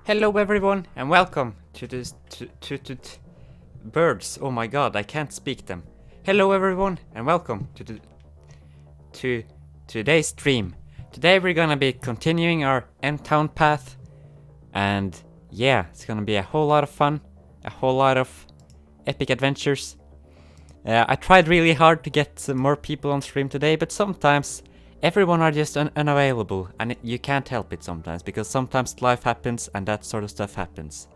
Hello everyone and welcome to this birds. Oh my god, I can't speak them. Hello everyone and welcome to today's stream. Today we're gonna be continuing our Endtown path, and yeah, it's gonna be a whole lot of fun, a whole lot of epic adventures. I tried really hard to get some more people on stream today, but sometimes everyone are just unavailable, and you can't help it sometimes, because sometimes life happens and that sort of stuff happens.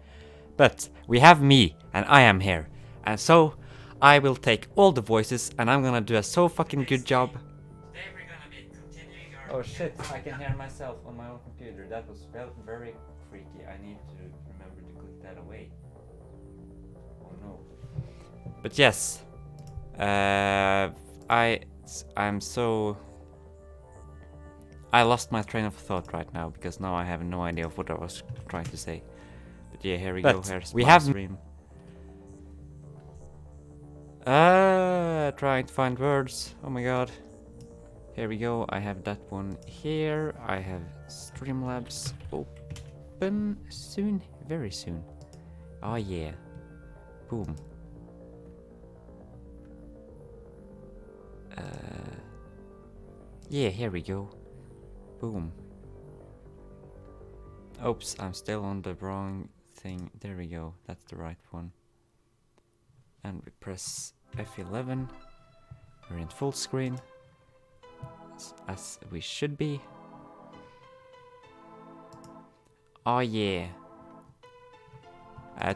But we have me, and I am here, and so I will take all the voices, and I'm gonna do a so fucking good job. Today we're gonna be continuing our... Oh shit, I can hear myself on my own computer. That was very freaky. I need to remember to click that away. Oh no. But yes, I'm so... I lost my train of thought right now, because now I have no idea of what I was trying to say. But yeah, here we go. Here's my stream. Trying to find words. Oh my god. Here we go. I have that one here. I have Streamlabs open soon. Very soon. Oh yeah. Boom. Yeah, here we go. Boom. Oops, I'm still on the wrong thing. There we go. That's the right one. And we press F11. We're in full screen, as we should be. Oh yeah.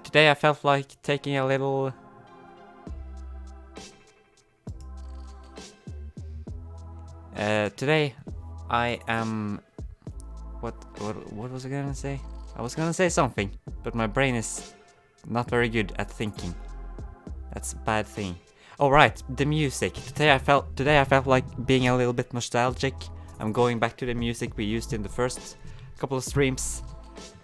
Today I felt like taking a little... today I am... What was I gonna say? I was gonna say something, but my brain is not very good at thinking. That's a bad thing. Oh right, the music. Today I felt like being a little bit nostalgic. I'm going back to the music we used in the first couple of streams,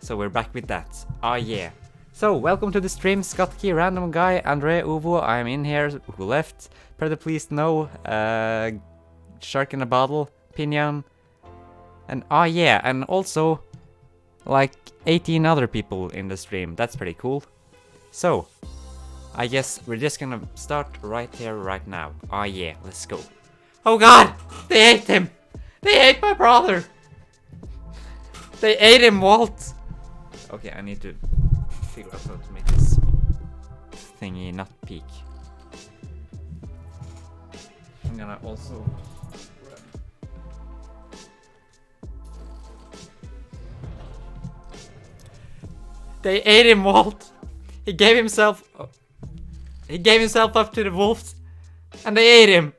so we're back with that. Oh yeah. So welcome to the stream, Scorchy, random guy, Andre, UwU. I'm in here. Who left? Pretty please no. Shark in a bottle, Pinion. And oh yeah, and also like 18 other people in the stream. That's pretty cool. So, I guess we're just gonna start right here, right now. Oh yeah, let's go. Oh god! They ate him! They ate my brother! They ate him, Walt! Okay, I need to figure out how to make this thingy not peak. I'm gonna also... They ate him, Walt. He gave himself up to the wolves, and they ate him.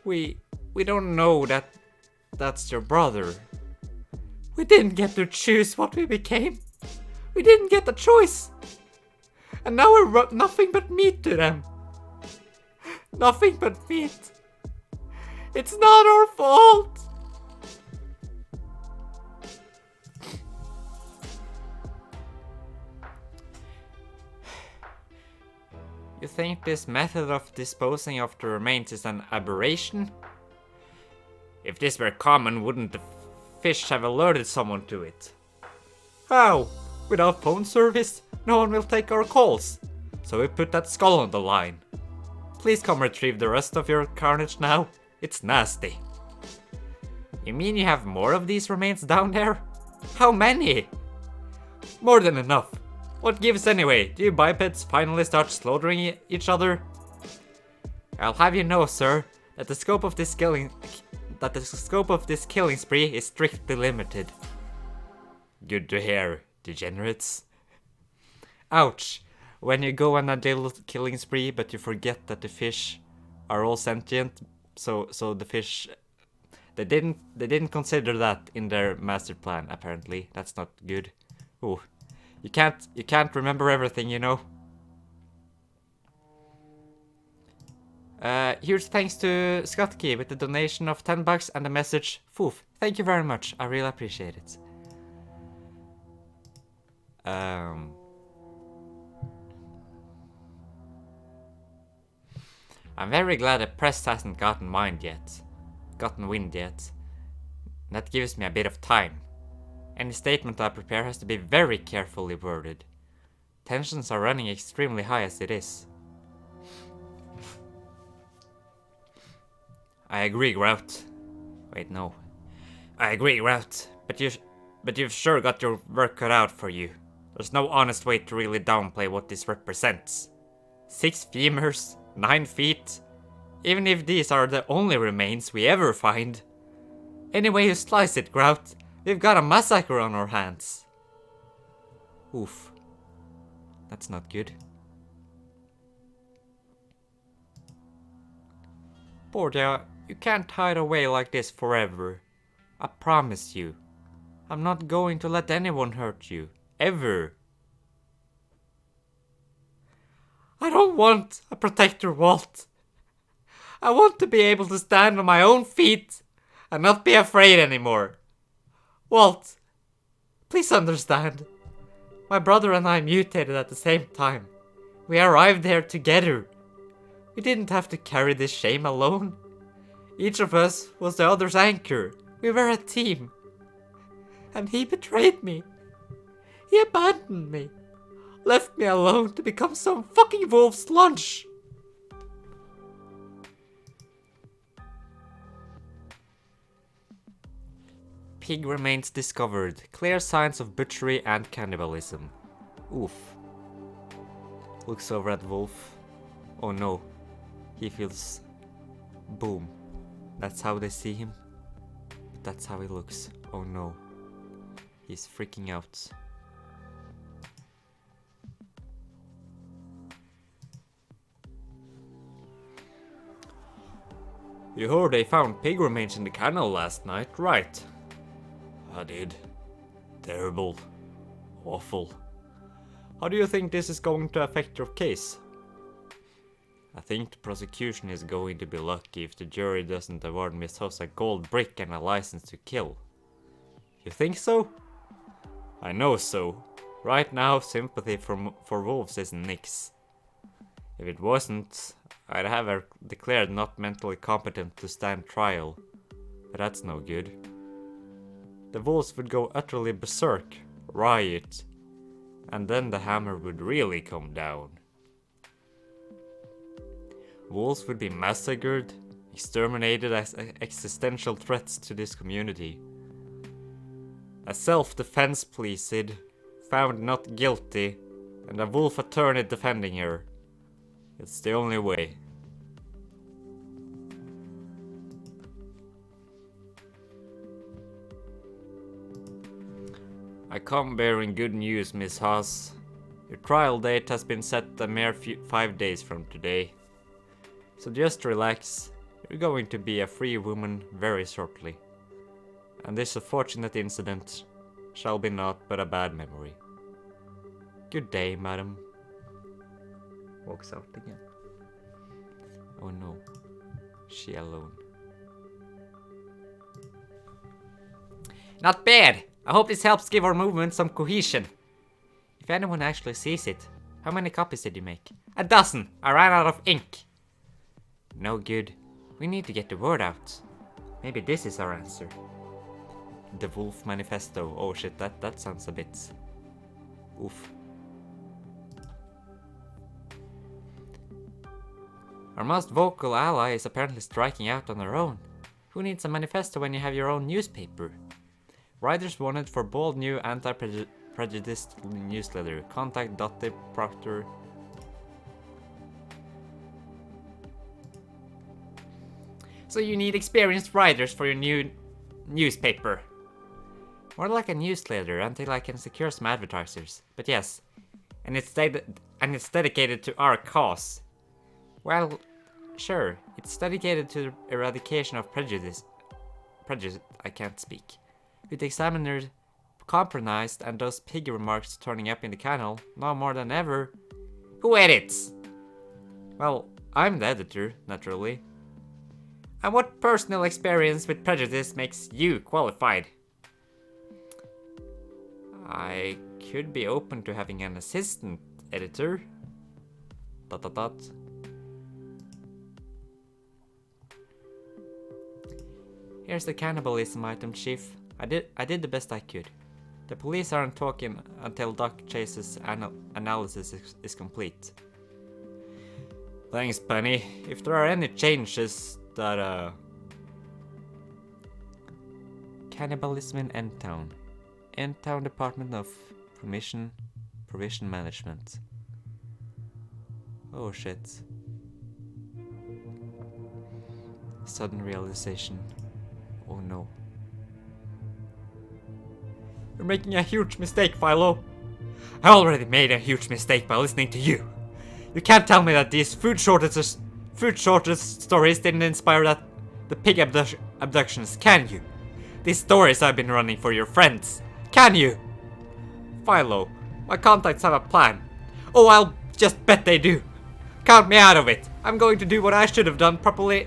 We don't know that that's your brother. We didn't get to choose what we became. We didn't get the choice. And now we're nothing but meat to them. Nothing but meat. It's not our fault. You think this method of disposing of the remains is an aberration? If this were common, wouldn't the fish have alerted someone to it? How? Without phone service, no one will take our calls. So we put that skull on the line. Please come retrieve the rest of your carnage now. It's nasty. You mean you have more of these remains down there? How many? More than enough. What gives anyway? Do you bipeds finally start slaughtering each other? I'll have you know, sir, that the scope of this killing spree is strictly limited. Good to hear, degenerates. Ouch! When you go on a little killing spree, but you forget that the fish are all sentient, so the fish... They didn't consider that in their master plan, apparently. That's not good. Ooh. You can't remember everything, you know. Here's thanks to Scorchy with the donation of $10 and the message, Foof. Thank you very much. I really appreciate it. I'm very glad the press hasn't gotten wind yet. That gives me a bit of time. Any statement I prepare has to be very carefully worded. Tensions are running extremely high as it is. I agree, Grout. Wait, no. I agree, Grout. But you've sure got your work cut out for you. There's no honest way to really downplay what this represents. 6 femurs, 9 feet. Even if these are the only remains we ever find. Any way you slice it, Grout, we've got a massacre on our hands. Oof. That's not good. Borgia, you can't hide away like this forever. I promise you. I'm not going to let anyone hurt you. Ever. I don't want a protector, Walt. I want to be able to stand on my own feet and not be afraid anymore. Walt, please understand. My brother and I mutated at the same time. We arrived there together. We didn't have to carry this shame alone. Each of us was the other's anchor. We were a team. And he betrayed me. He abandoned me. Left me alone to become some fucking wolf's lunch. Pig remains discovered. Clear signs of butchery and cannibalism. Oof. Looks over at Wolf. Oh no. He feels... Boom. That's how they see him. That's how he looks. Oh no. He's freaking out. You heard they found pig remains in the canal last night, right? I did. Terrible. Awful. How do you think this is going to affect your case? I think the prosecution is going to be lucky if the jury doesn't award Miss Hoss a gold brick and a license to kill. You think so? I know so. Right now, sympathy for wolves is nix. If it wasn't, I'd have her declared not mentally competent to stand trial. But that's no good. The wolves would go utterly berserk, riot, and then the hammer would really come down. Wolves would be massacred, exterminated as existential threats to this community. A self-defense plea, Sid, found not guilty, and a wolf attorney defending her. It's the only way. I come bearing good news, Miss Haas. Your trial date has been set a mere 5 days from today. So just relax. You're going to be a free woman very shortly. And this unfortunate incident shall be naught but a bad memory. Good day, madam. Walks out again. Oh no. She alone. Not bad! I hope this helps give our movement some cohesion. If anyone actually sees it, how many copies did you make? 12! I ran out of ink! No good. We need to get the word out. Maybe this is our answer. The Wolf Manifesto. Oh shit, that sounds a bit... Oof. Our most vocal ally is apparently striking out on her own. Who needs a manifesto when you have your own newspaper? Writers wanted for bold new anti-prejudiced newsletter. Contact Dottie Proctor. So you need experienced writers for your new newspaper. More like a newsletter until I can secure some advertisers. But yes, and it's dedicated to our cause. Well, sure, it's dedicated to the eradication of prejudice. I can't speak. With the examiner compromised and those pig remarks turning up in the canal, now more than ever. Who edits? Well, I'm the editor, naturally. And what personal experience with prejudice makes you qualified? I could be open to having an assistant editor. ... Here's the cannibalism item, Chief. I did the best I could. The police aren't talking until Doc Chase's analysis is complete. Thanks, Penny. If there are any changes that, Cannibalism in Endtown. Endtown Department of Provision Management. Oh shit. Sudden realization. Oh no. You're making a huge mistake, Philo. I already made a huge mistake by listening to you. You can't tell me that these food shortage stories didn't inspire the pig abductions, can you? These stories I've been running for your friends, can you? Philo, my contacts have a plan. Oh, I'll just bet they do. Count me out of it. I'm going to do what I should have done properly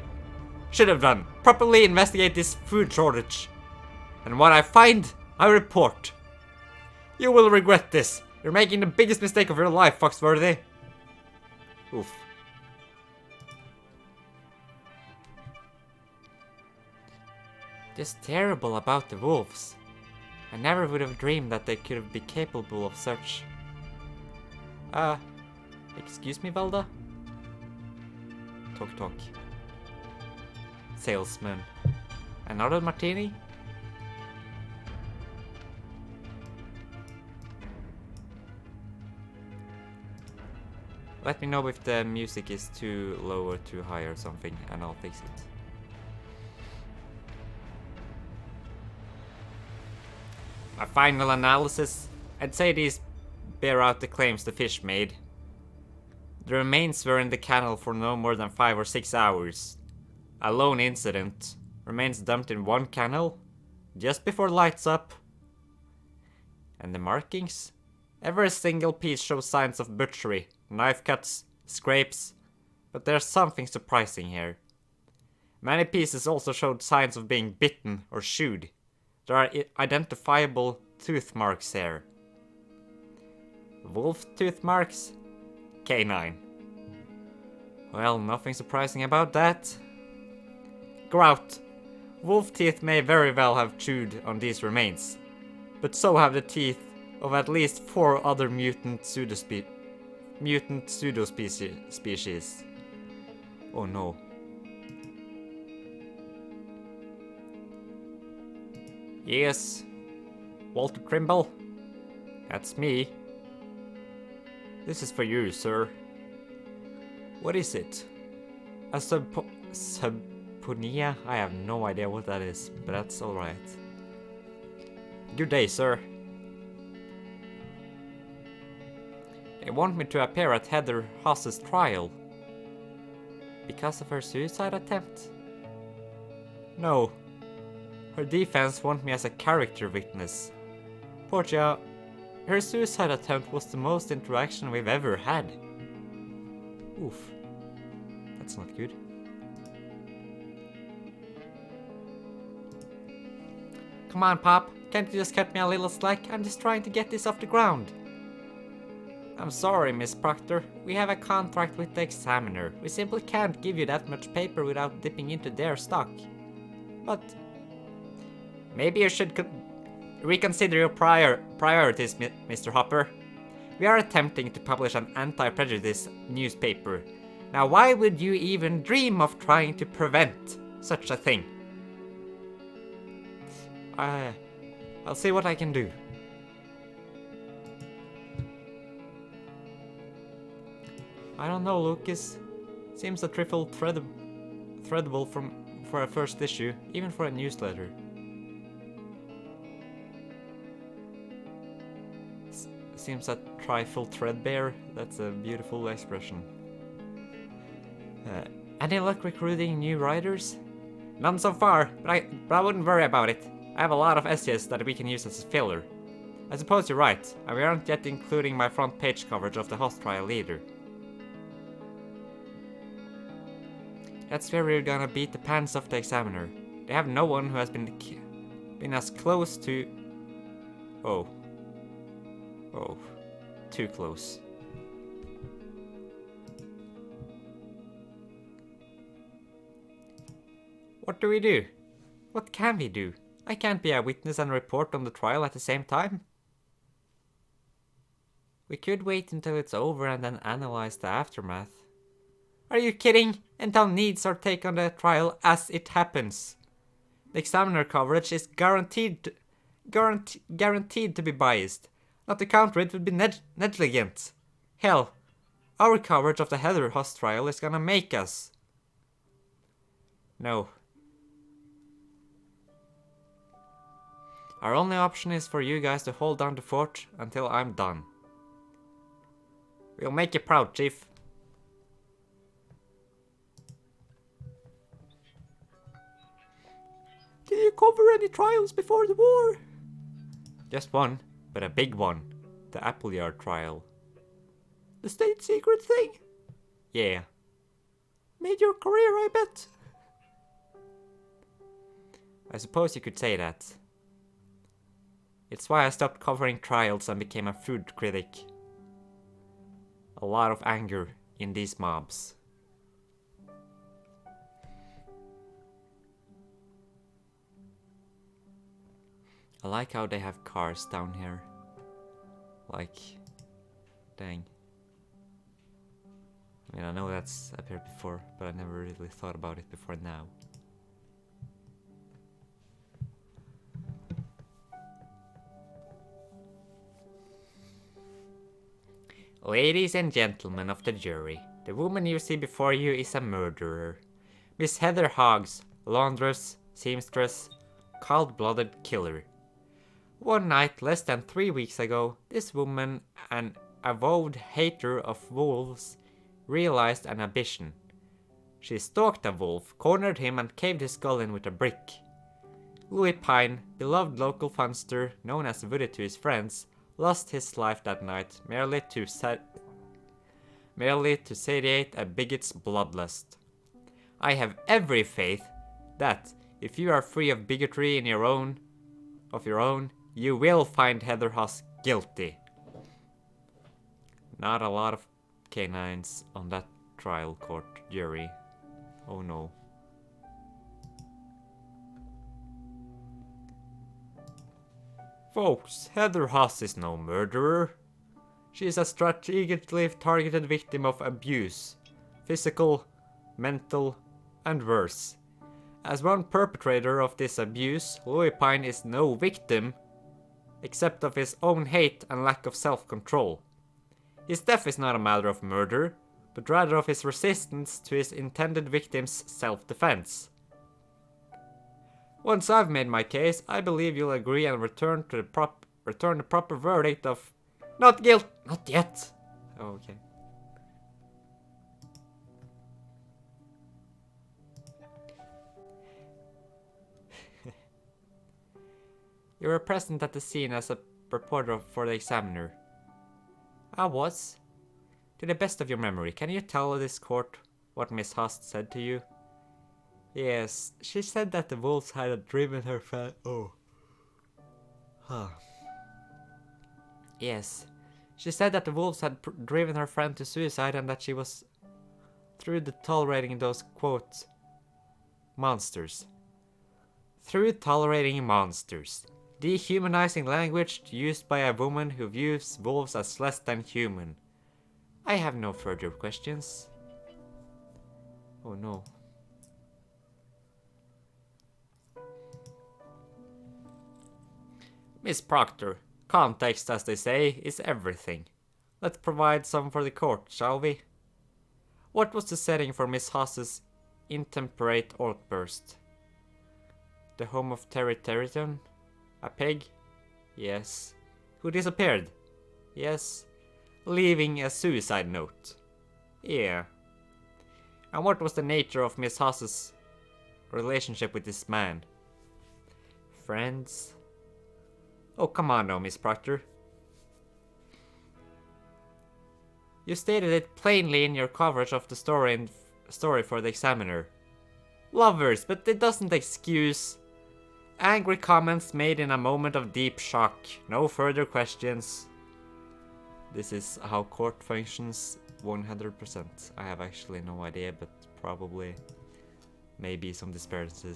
investigate this food shortage. And what I find, I report. You will regret this. You're making the biggest mistake of your life, Foxworthy. Oof. Just terrible about the wolves. I never would have dreamed that they could be capable of such. Excuse me, Valda? Talk. Salesman. Another martini? Let me know if the music is too low or too high or something, and I'll fix it. My final analysis, I'd say these bear out the claims the fish made. The remains were in the canal for no more than 5 or 6 hours. A lone incident. Remains dumped in one canal, just before lights up. And the markings? Every single piece shows signs of butchery, knife cuts, scrapes, but there's something surprising here. Many pieces also showed signs of being bitten or chewed. There are identifiable tooth marks here. Wolf tooth marks? Canine. Well, nothing surprising about that. Grout. Wolf teeth may very well have chewed on these remains, but so have the teeth of at least 4 other mutant pseudospecies. Oh no. Yes, Walter Trimble? That's me. This is for you, sir. What is it? A subponia? I have no idea what that is, but that's alright. Good day, sir. They want me to appear at Heather Haas's trial. Because of her suicide attempt? No. Her defense want me as a character witness. Portia, her suicide attempt was the most interaction we've ever had. Oof. That's not good. Come on, Pop. Can't you just cut me a little slack? I'm just trying to get this off the ground. I'm sorry, Miss Proctor. We have a contract with the Examiner. We simply can't give you that much paper without dipping into their stock. But maybe you should reconsider your priorities, Mr. Hopper. We are attempting to publish an anti-prejudice newspaper. Now, why would you even dream of trying to prevent such a thing? I'll see what I can do. I don't know, Lucas. Seems a trifle threadable for a first issue, even for a newsletter. Seems a trifle threadbare. That's a beautiful expression. Any luck recruiting new writers? None so far, but I wouldn't worry about it. I have a lot of essays that we can use as a filler. I suppose you're right, and we aren't yet including my front page coverage of the host trial either. That's where we're gonna beat the pants off the Examiner. They have no one who has been as close to... Oh, too close. What do we do? What can we do? I can't be a witness and report on the trial at the same time. We could wait until it's over and then analyze the aftermath. Are you kidding? Endtown needs our take on the trial as it happens. The Examiner coverage is guaranteed to be biased. Not to counter it would be negligent. Hell, our coverage of the Heather Huss trial is gonna make us. No. Our only option is for you guys to hold down the fort until I'm done. We'll make you proud, Chief. Did you cover any trials before the war? Just one, but a big one. The Appleyard trial. The state secret thing? Yeah. Made your career, I bet. I suppose you could say that. It's why I stopped covering trials and became a food critic. A lot of anger in these mobs. I like how they have cars down here. Like, dang. I mean, I know that's appeared before, but I never really thought about it before now. Ladies and gentlemen of the jury, the woman you see before you is a murderer. Miss Heather Hoggs, laundress, seamstress, cold-blooded killer. One night, less than 3 weeks ago, this woman, an avowed hater of wolves, realized an ambition. She stalked a wolf, cornered him and caved his skull in with a brick. Louis Pine, beloved local funster known as Woody to his friends, lost his life that night merely to satiate a bigot's bloodlust. I have every faith that, if you are free of bigotry of your own, you will find Heather Huss guilty. Not a lot of canines on that trial court jury. Oh no. Folks, Heather Huss is no murderer. She is a strategically targeted victim of abuse. Physical, mental, and worse. As one perpetrator of this abuse, Louis Pine is no victim, except of his own hate and lack of self-control. His death is not a matter of murder, but rather of his resistance to his intended victim's self-defense. Once I've made my case, I believe you'll agree and return the proper verdict of not guilt. Not yet. Oh, okay. You were present at the scene as a reporter for the Examiner. I was. To the best of your memory, can you tell this court what Miss Huss said to you? Yes, she said that the wolves had driven her Yes, she said that the wolves had driven her friend to suicide and that she was through tolerating those, quote, monsters. Through tolerating monsters. Dehumanizing language used by a woman who views wolves as less than human. I have no further questions. Oh no. Miss Proctor, context, as they say, is everything. Let's provide some for the court, shall we? What was the setting for Miss Huss's intemperate outburst? The home of Terry Territon? A pig? Yes. Who disappeared? Yes. Leaving a suicide note? Yeah. And what was the nature of Miss Huss's relationship with this man? Friends? Oh, come on now, Miss Proctor. You stated it plainly in your coverage of the story for the Examiner. Lovers, but it doesn't excuse. Angry comments made in a moment of deep shock. No further questions. This is how court functions 100%. I have actually no idea, but probably maybe some disparity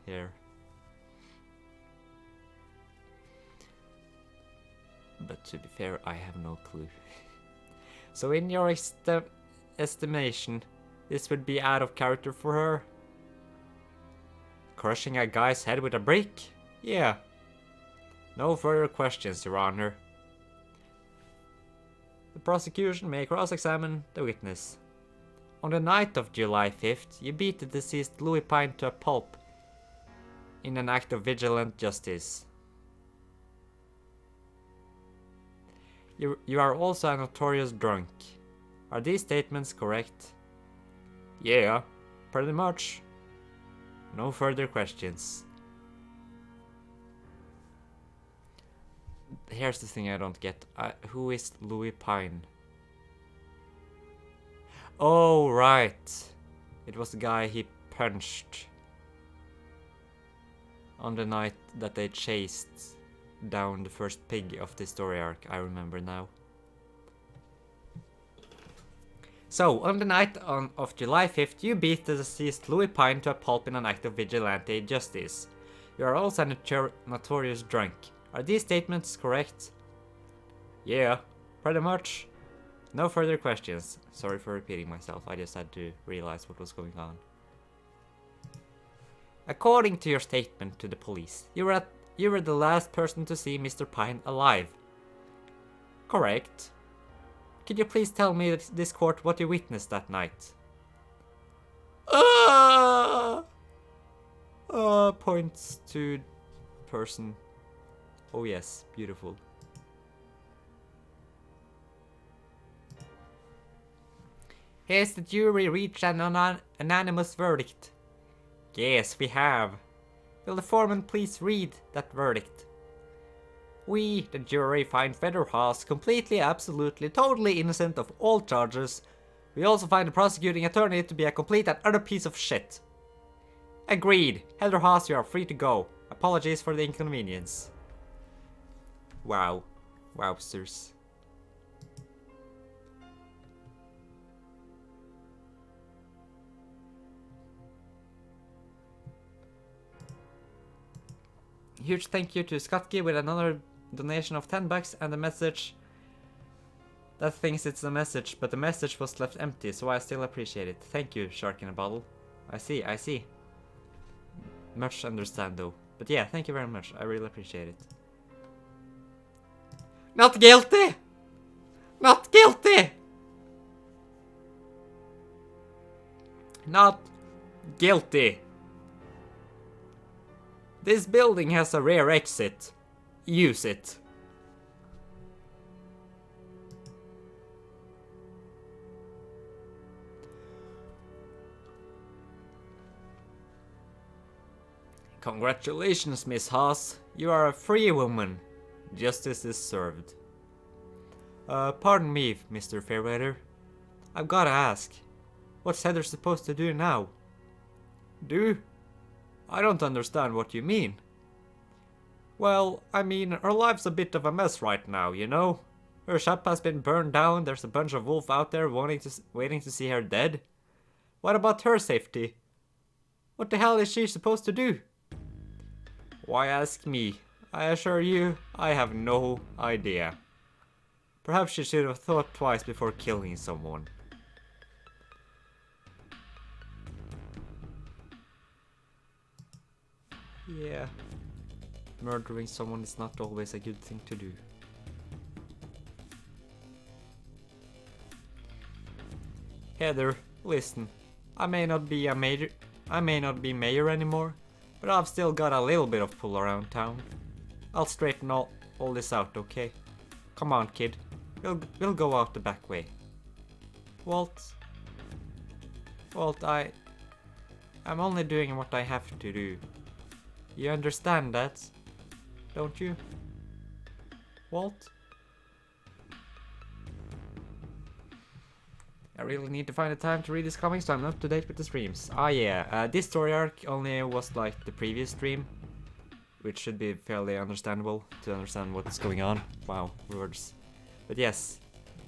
here. But to be fair, I have no clue. So in your estimation, this would be out of character for her? Crushing a guy's head with a brick? Yeah. No further questions, Your Honor. The prosecution may cross-examine the witness. On the night of July 5th, you beat the deceased Louis Pine to a pulp in an act of vigilant justice. You are also a notorious drunk. Are these statements correct? Yeah, pretty much. No further questions. Here's the thing I don't get. Who is Louis Pine? Oh, right. It was the guy he punched on the night that they chased down the first pig of the story arc. I remember now. So, on the night of July 5th, you beat the deceased Louis Pine to a pulp in an act of vigilante justice. You are also a notorious drunk. Are these statements correct? Yeah, pretty much. No further questions. Sorry for repeating myself, I just had to realize what was going on. According to your statement to the police, you were the last person to see Mr. Pine alive. Correct. Could you please tell me this court what you witnessed that night? Points to person. Oh yes, beautiful. Has the jury reached an unanimous verdict? Yes, we have. Will the foreman please read that verdict? We, the jury, find Feder Haas completely, absolutely, totally innocent of all charges. We also find the prosecuting attorney to be a complete and utter piece of shit. Agreed. Heather Haas, you are free to go. Apologies for the inconvenience. Wow. Wowsters. Huge thank you to Scorchy with another donation of $10 and a message that thinks it's a message, but the message was left empty, so I still appreciate it. Thank you, Shark in a Bottle. I see. Much understand though. But yeah, thank you very much. I really appreciate it. Not guilty! Not guilty! Not guilty! This building has a rear exit. Use it. Congratulations, Miss Haas. You are a free woman. Justice is served. Pardon me, Mr. Fairweather. I've gotta ask. What's Heather supposed to do now? Do? I don't understand what you mean. Well, I mean, her life's a bit of a mess right now, you know? Her shop has been burned down, there's a bunch of wolves out there waiting to see her dead. What about her safety? What the hell is she supposed to do? Why ask me? I assure you, I have no idea. Perhaps she should have thought twice before killing someone. Yeah. Murdering someone is not always a good thing to do. Heather, listen. I may not be mayor anymore, but I've still got a little bit of pull around town. I'll straighten all this out, okay? Come on, kid. We'll go out the back way. Walt, I'm only doing what I have to do. You understand that, don't you? Walt? I really need to find the time to read this comic so I'm up to date with the streams. Ah yeah, this story arc only was like the previous stream, which should be fairly understandable to understand what's going on. Wow, words. But yes,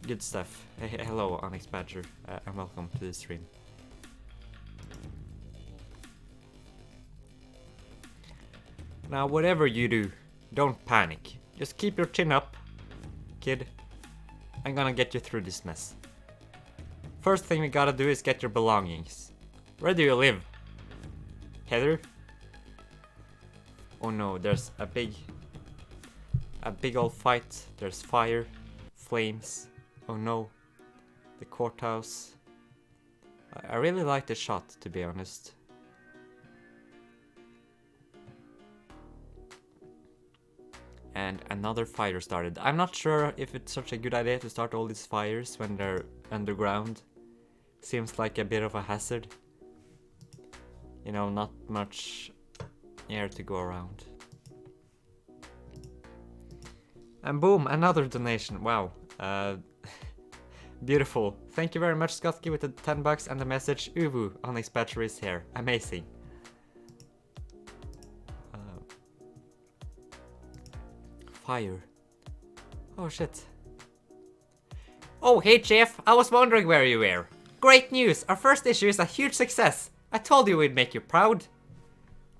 good stuff. Hello, Onyx Badger, and welcome to the stream. Now, whatever you do, don't panic. Just keep your chin up kid. I'm gonna get you through this mess. First thing we gotta do is get your belongings. Where do you live? Heather? Oh no, there's a big old fight. There's fire, flames. Oh no, the courthouse. I really like the shot, to be honest. And another fire started. I'm not sure if it's such a good idea to start all these fires when they're underground. Seems like a bit of a hazard. You know, not much air to go around. And boom, another donation. Wow. Beautiful. Thank you very much, Scorchy, with the 10 bucks and the message UwU Onyx batteries here. Amazing. Fire. Oh shit. Oh, hey Jeff, I was wondering where you were. Great news, our first issue is a huge success. I told you we'd make you proud.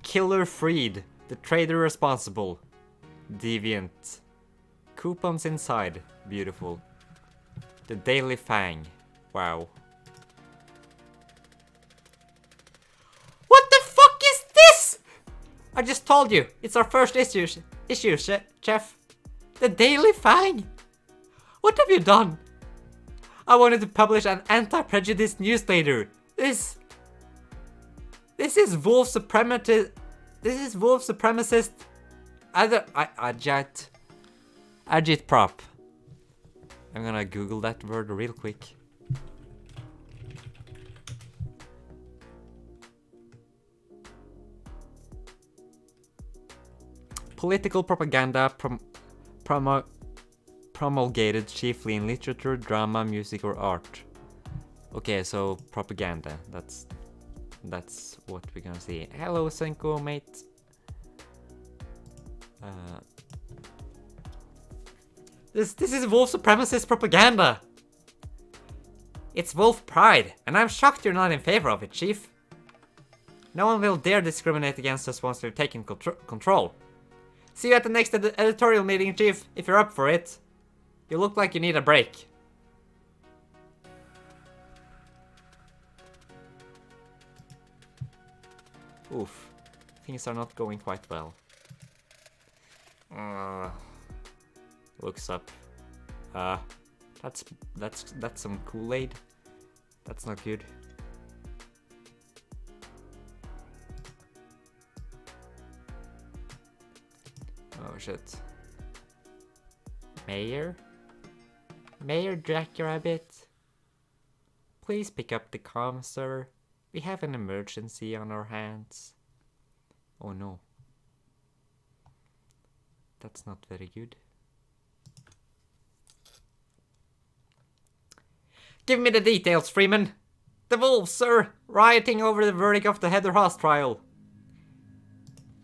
Killer freed, the trader responsible. Deviant. Coupons inside, beautiful. The Daily Fang, wow. What the fuck is this? I just told you, it's our first issue, Chef. The Daily Fang. What have you done? I wanted to publish an anti-prejudice newsletter. This is wolf supremacist. This is wolf supremacist. Agitprop. I'm gonna Google that word real quick. Political propaganda promulgated chiefly in literature, drama, music, or art. Okay, so propaganda. That's what we're gonna see. Hello, Senko, mate. This is wolf supremacist propaganda. It's wolf pride, and I'm shocked you're not in favor of it, Chief. No one will dare discriminate against us once we've taken control. See you at the next editorial meeting, Chief, if you're up for it. You look like you need a break. Oof. Things are not going quite well. Looks up. That's some Kool-Aid. That's not good. Oh shit. Mayor? Mayor Jackrabbit? Please pick up the comm, sir. We have an emergency on our hands. Oh no. That's not very good. Give me the details, Freeman. The wolves, sir, rioting over the verdict of the Heather Haas trial.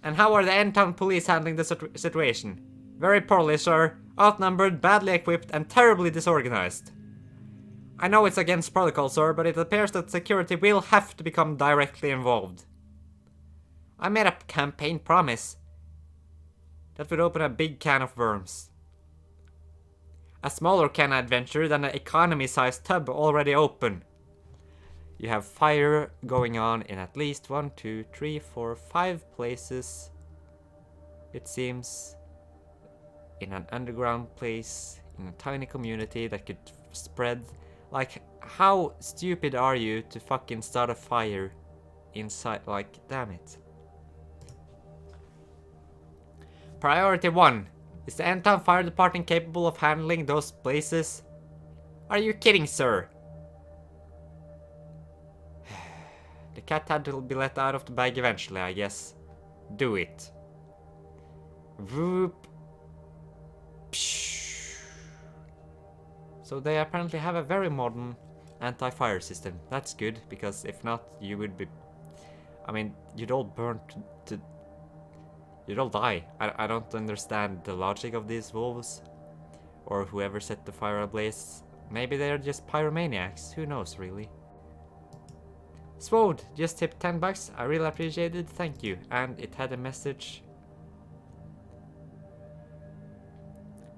And how are the Endtown police handling the situation? Very poorly, sir. Outnumbered, badly equipped, and terribly disorganized. I know it's against protocol, sir, but it appears that security will have to become directly involved. I made a campaign promise. That would open a big can of worms. A smaller can of adventure than an economy-sized tub already open. You have fire going on in at least 1, 2, 3, 4, 5 places. It seems. In an underground place, in a tiny community that could spread. Like, how stupid are you to fucking start a fire inside? Like, damn it. Priority 1. Is the Endtown Fire Department capable of handling those places? Are you kidding, sir? The cat had to be let out of the bag eventually, I guess. Do it. Whoop. So they apparently have a very modern anti-fire system. That's good, because if not, you would be... I mean, you'd all burn to... You'd all die. I don't understand the logic of these wolves. Or whoever set the fire ablaze. Maybe they're just pyromaniacs. Who knows, really? Swode just tipped 10 bucks. I really appreciate it. Thank you. And it had a message.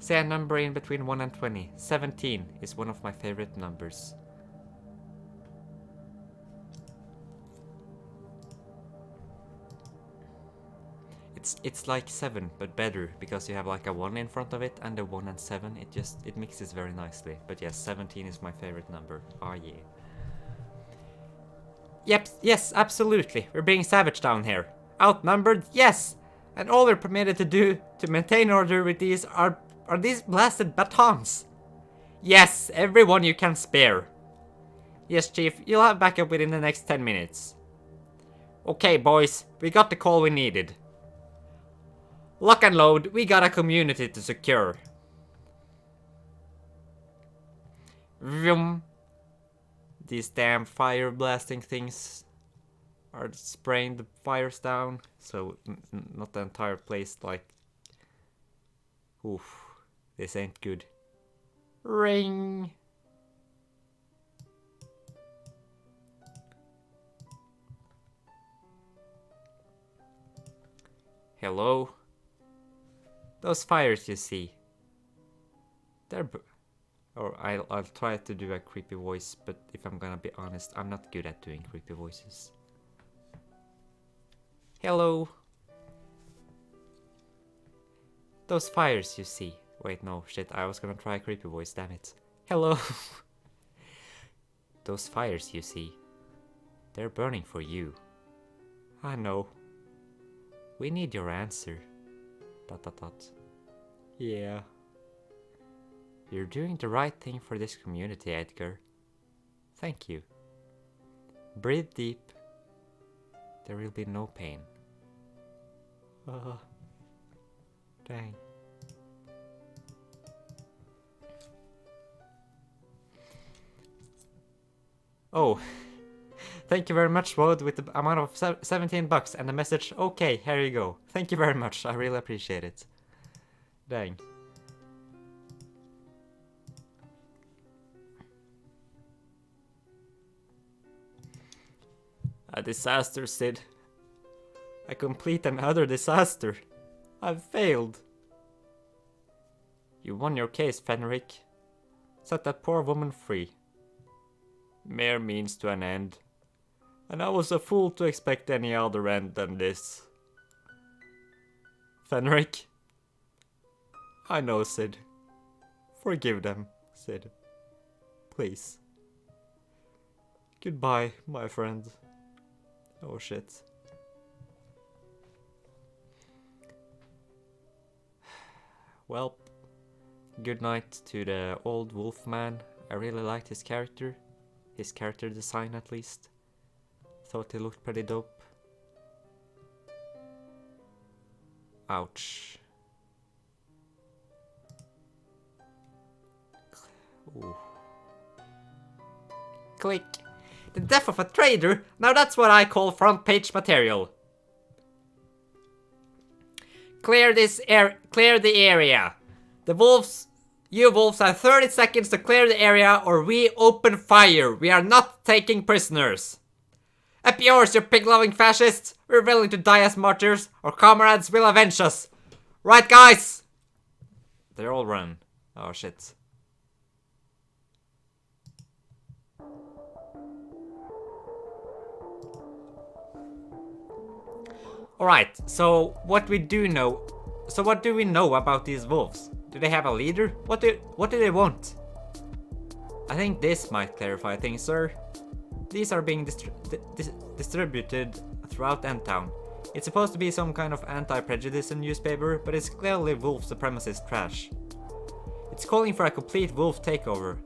Say a number in between 1 and 20. 17 is one of my favorite numbers. It's like 7, but better, because you have like a 1 in front of it, and a 1 and 7, it mixes very nicely. But yes, 17 is my favorite number. Oh yeah. Yep, yes, absolutely. We're being savage down here. Outnumbered, yes! And all we're permitted to do to maintain order with these are these blasted batons. Yes, everyone you can spare. Yes, Chief, you'll have backup within the next 10 minutes. Okay, boys, we got the call we needed. Lock and load, we got a community to secure. Vroom. These damn fire blasting things are spraying the fires down, so not the entire place, like... Oof, this ain't good. Ring! Hello? Those fires you see. They're... Or I'll try to do a creepy voice, but if I'm gonna be honest, I'm not good at doing creepy voices. Hello. Those fires you see. Wait, no, shit, I was gonna try a creepy voice, damn it. Hello. Those fires you see. They're burning for you. I know. We need your answer. ... Yeah. You're doing the right thing for this community, Edgar. Thank you. Breathe deep. There will be no pain. Dang. Oh. Thank you very much, Woad, with the amount of $17 and the message, okay, here you go. Thank you very much, I really appreciate it. Dang. A disaster, Sid. A complete and utter disaster. I've failed. You won your case, Fenric. Set that poor woman free. Mere means to an end. And I was a fool to expect any other end than this. Fenric. I know, Sid. Forgive them, Sid. Please. Goodbye, my friend. Oh shit. Well, good night to the old wolf man. I really liked his character. His character design, at least. Thought he looked pretty dope. Ouch. Ooh. Click. The death of a trader? Now that's what I call front page material. Clear the area. The wolves, you wolves have 30 seconds to clear the area or we open fire. We are not taking prisoners. Up yours, you pig-loving fascists. We're willing to die as martyrs. Our comrades will avenge us. Right, guys? They're all run. Oh, shit. Alright, so what do we know about these wolves? Do they have a leader? What do they want? I think this might clarify things, sir. These are being distributed throughout Endtown. It's supposed to be some kind of anti-prejudice newspaper, but it's clearly wolf supremacist trash. It's calling for a complete wolf takeover.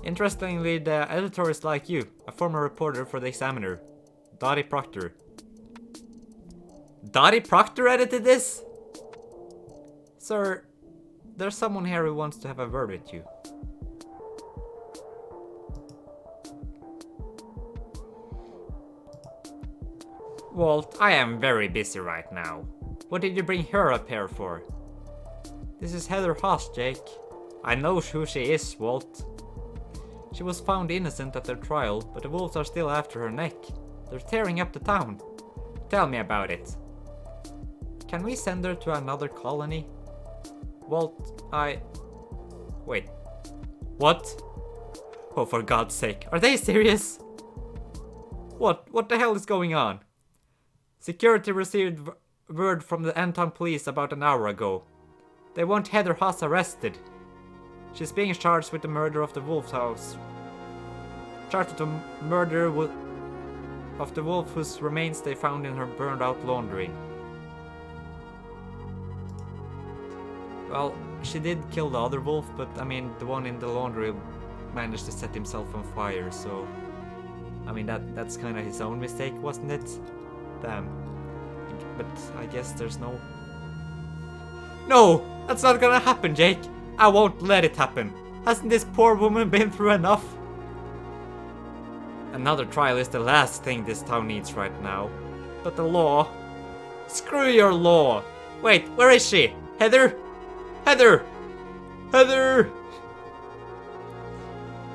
Interestingly, the editor is like you, a former reporter for the Examiner, Dottie Proctor. Dottie Proctor edited this? Sir, there's someone here who wants to have a word with you. Walt, I am very busy right now. What did you bring her up here for? This is Heather Haas, Jake. I know who she is, Walt. She was found innocent at their trial, but the wolves are still after her neck. They're tearing up the town. Tell me about it. Can we send her to another colony? Walt, Wait. What? Oh, for God's sake. Are they serious? What the hell is going on? Security received word from the Endtown police about an hour ago. They want Heather Haas arrested. She's being charged with the murder of the Wolf House. Charged with the murder of the wolf whose remains they found in her burned out laundry. Well, she did kill the other wolf, but I mean, the one in the laundry managed to set himself on fire, so... I mean, that's kind of his own mistake, wasn't it? Damn. But I guess there's no... No! That's not gonna happen, Jake! I won't let it happen! Hasn't this poor woman been through enough? Another trial is the last thing this town needs right now. But the law... Screw your law! Wait, where is she? Heather? Heather! Heather!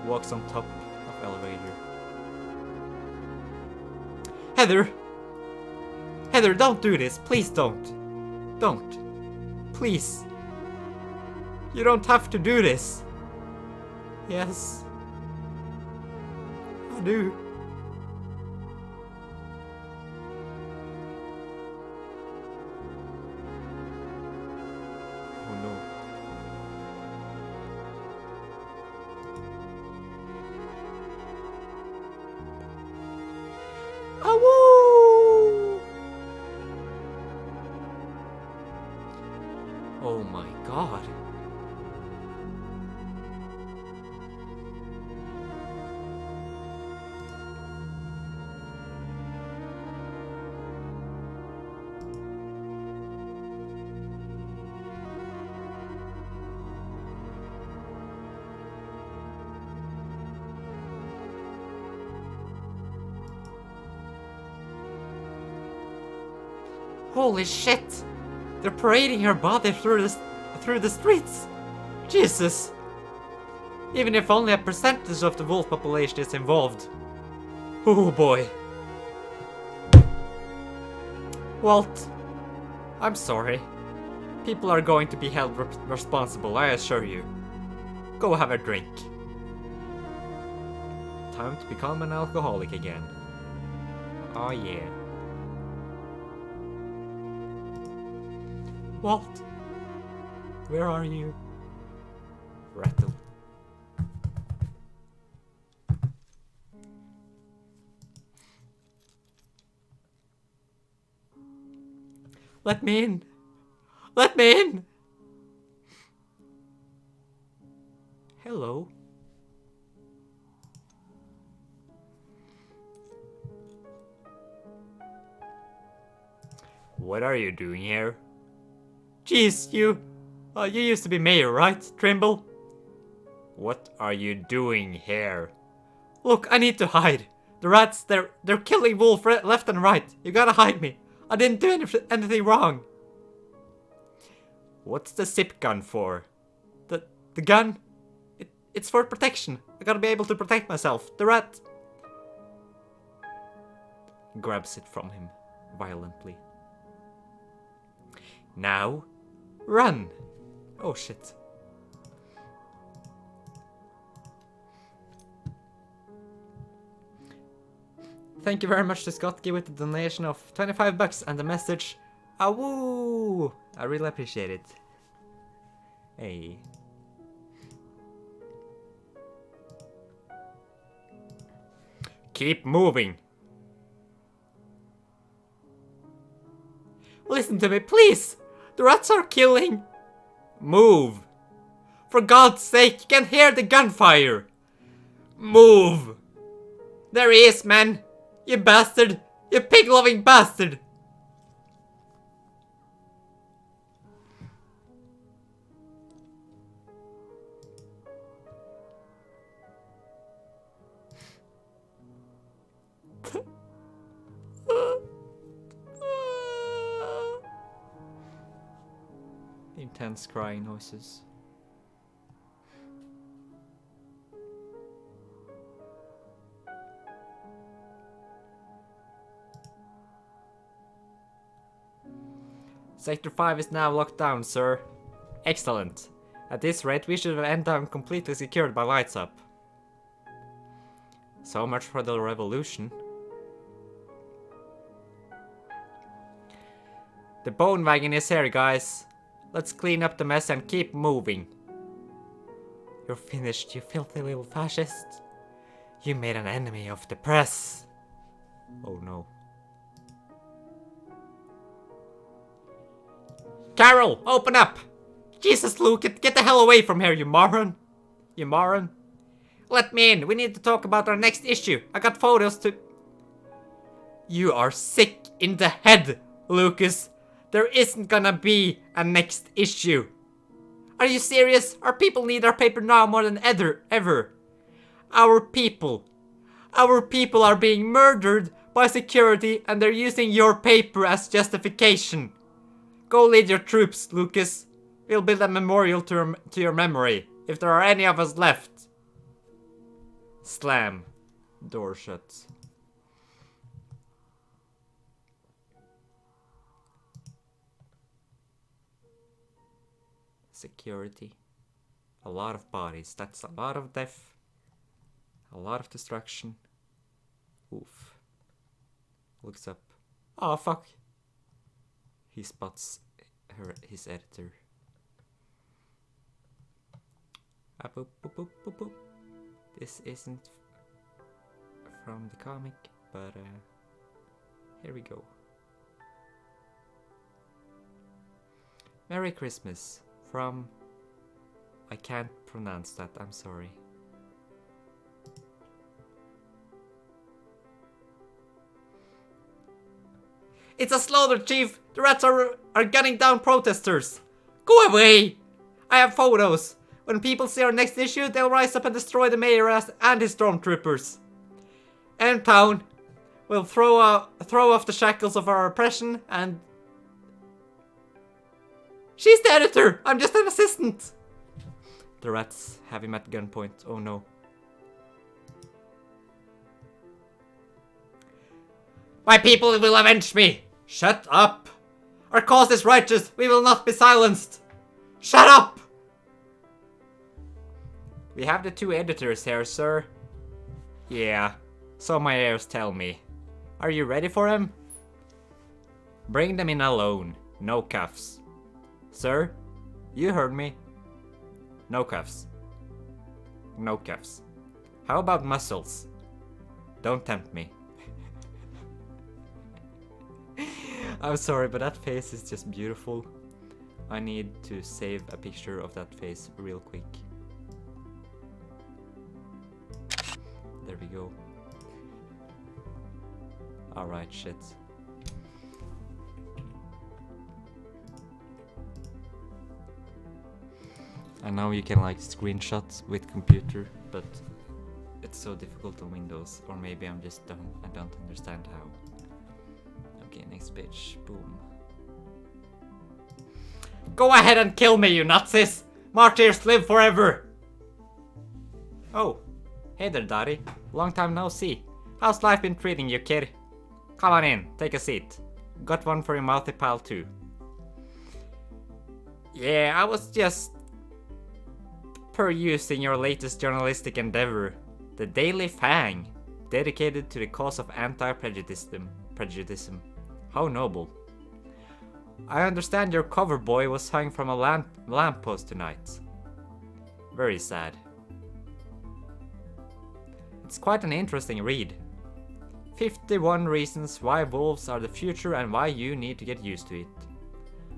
Walks on top of elevator. Heather! Heather, don't do this. Please don't. Don't. Please. You don't have to do this. Yes. I do. Oh no. Awoo! Oh my God. Holy shit! They're parading her body through the streets! Jesus! Even if only a percentage of the wolf population is involved. Oh boy. Walt, I'm sorry. People are going to be held responsible, I assure you. Go have a drink. Time to become an alcoholic again. Oh yeah. Walt, where are you? Rattle. Let me in! Let me in! Hello. What are you doing here? Jeez, you used to be mayor, right, Trimble? What are you doing here? Look, I need to hide. The rats, they're killing Wolf left and right. You gotta hide me. I didn't do anything wrong. What's the zip gun for? The gun? It's for protection. I gotta be able to protect myself. The rat grabs it from him violently. Now, run! Oh shit. Thank you very much to Scorchy with the donation of 25 bucks and the message, "Awoo!" I really appreciate it. Hey. Keep moving. Listen to me, please! The rats are killing! Move! For God's sake, you can hear the gunfire! Move! There he is, man! You bastard! You pig-loving bastard! Intense crying noises. Sector 5 is now locked down, sir. Excellent. At this rate, we should have Endtown completely secured by lights up. So much for the revolution. The bone wagon is here, guys. Let's clean up the mess and keep moving. You're finished, you filthy little fascist. You made an enemy of the press. Oh no. Carol, open up! Jesus, Luke, get the hell away from here, you moron! You moron. Let me in, we need to talk about our next issue. I got photos to... You are sick in the head, Lucas. There isn't gonna be a next issue. Are you serious? Our people need our paper now more than ever. Our people are being murdered by security and they're using your paper as justification. Go lead your troops, Lucas. We'll build a memorial to your memory, if there are any of us left. Slam. Door shut. Security. A lot of bodies. That's a lot of death. A lot of destruction. Oof. Looks up. Oh fuck. He spots his editor. Ah, boop, boop, boop, boop, boop. This isn't from the comic, but here we go. Merry Christmas from... I can't pronounce that, I'm sorry. It's a slaughter, Chief! The rats are gunning down protesters! Go away! I have photos! When people see our next issue, they'll rise up and destroy the mayor and his stormtroopers. Endtown will throw off the shackles of our oppression and... She's the editor! I'm just an assistant! The rats have him at gunpoint. Oh no. My people will avenge me! Shut up! Our cause is righteous! We will not be silenced! Shut up! We have the two editors here, sir. Yeah, so my ears tell me. Are you ready for them? Bring them in alone. No cuffs. Sir, you heard me. No cuffs. No cuffs. How about muscles? Don't tempt me. I'm sorry, but that face is just beautiful. I need to save a picture of that face real quick. There we go. Alright, shit. I know you can like screenshot with computer, but it's so difficult on Windows. Or maybe I'm just dumb. I don't understand how. Okay, next page. Boom. Go ahead and kill me, you Nazis! Martyrs live forever! Oh. Hey there, Daddy. Long time no see. How's life been treating you, kid? Come on in, take a seat. Got one for your mouthy pal too. Yeah, I was just perusing your latest journalistic endeavor, The Daily Fang, dedicated to the cause of anti-prejudicism. How noble. I understand your cover boy was hung from a lamppost tonight. Very sad. It's quite an interesting read. 51 reasons why wolves are the future and why you need to get used to it.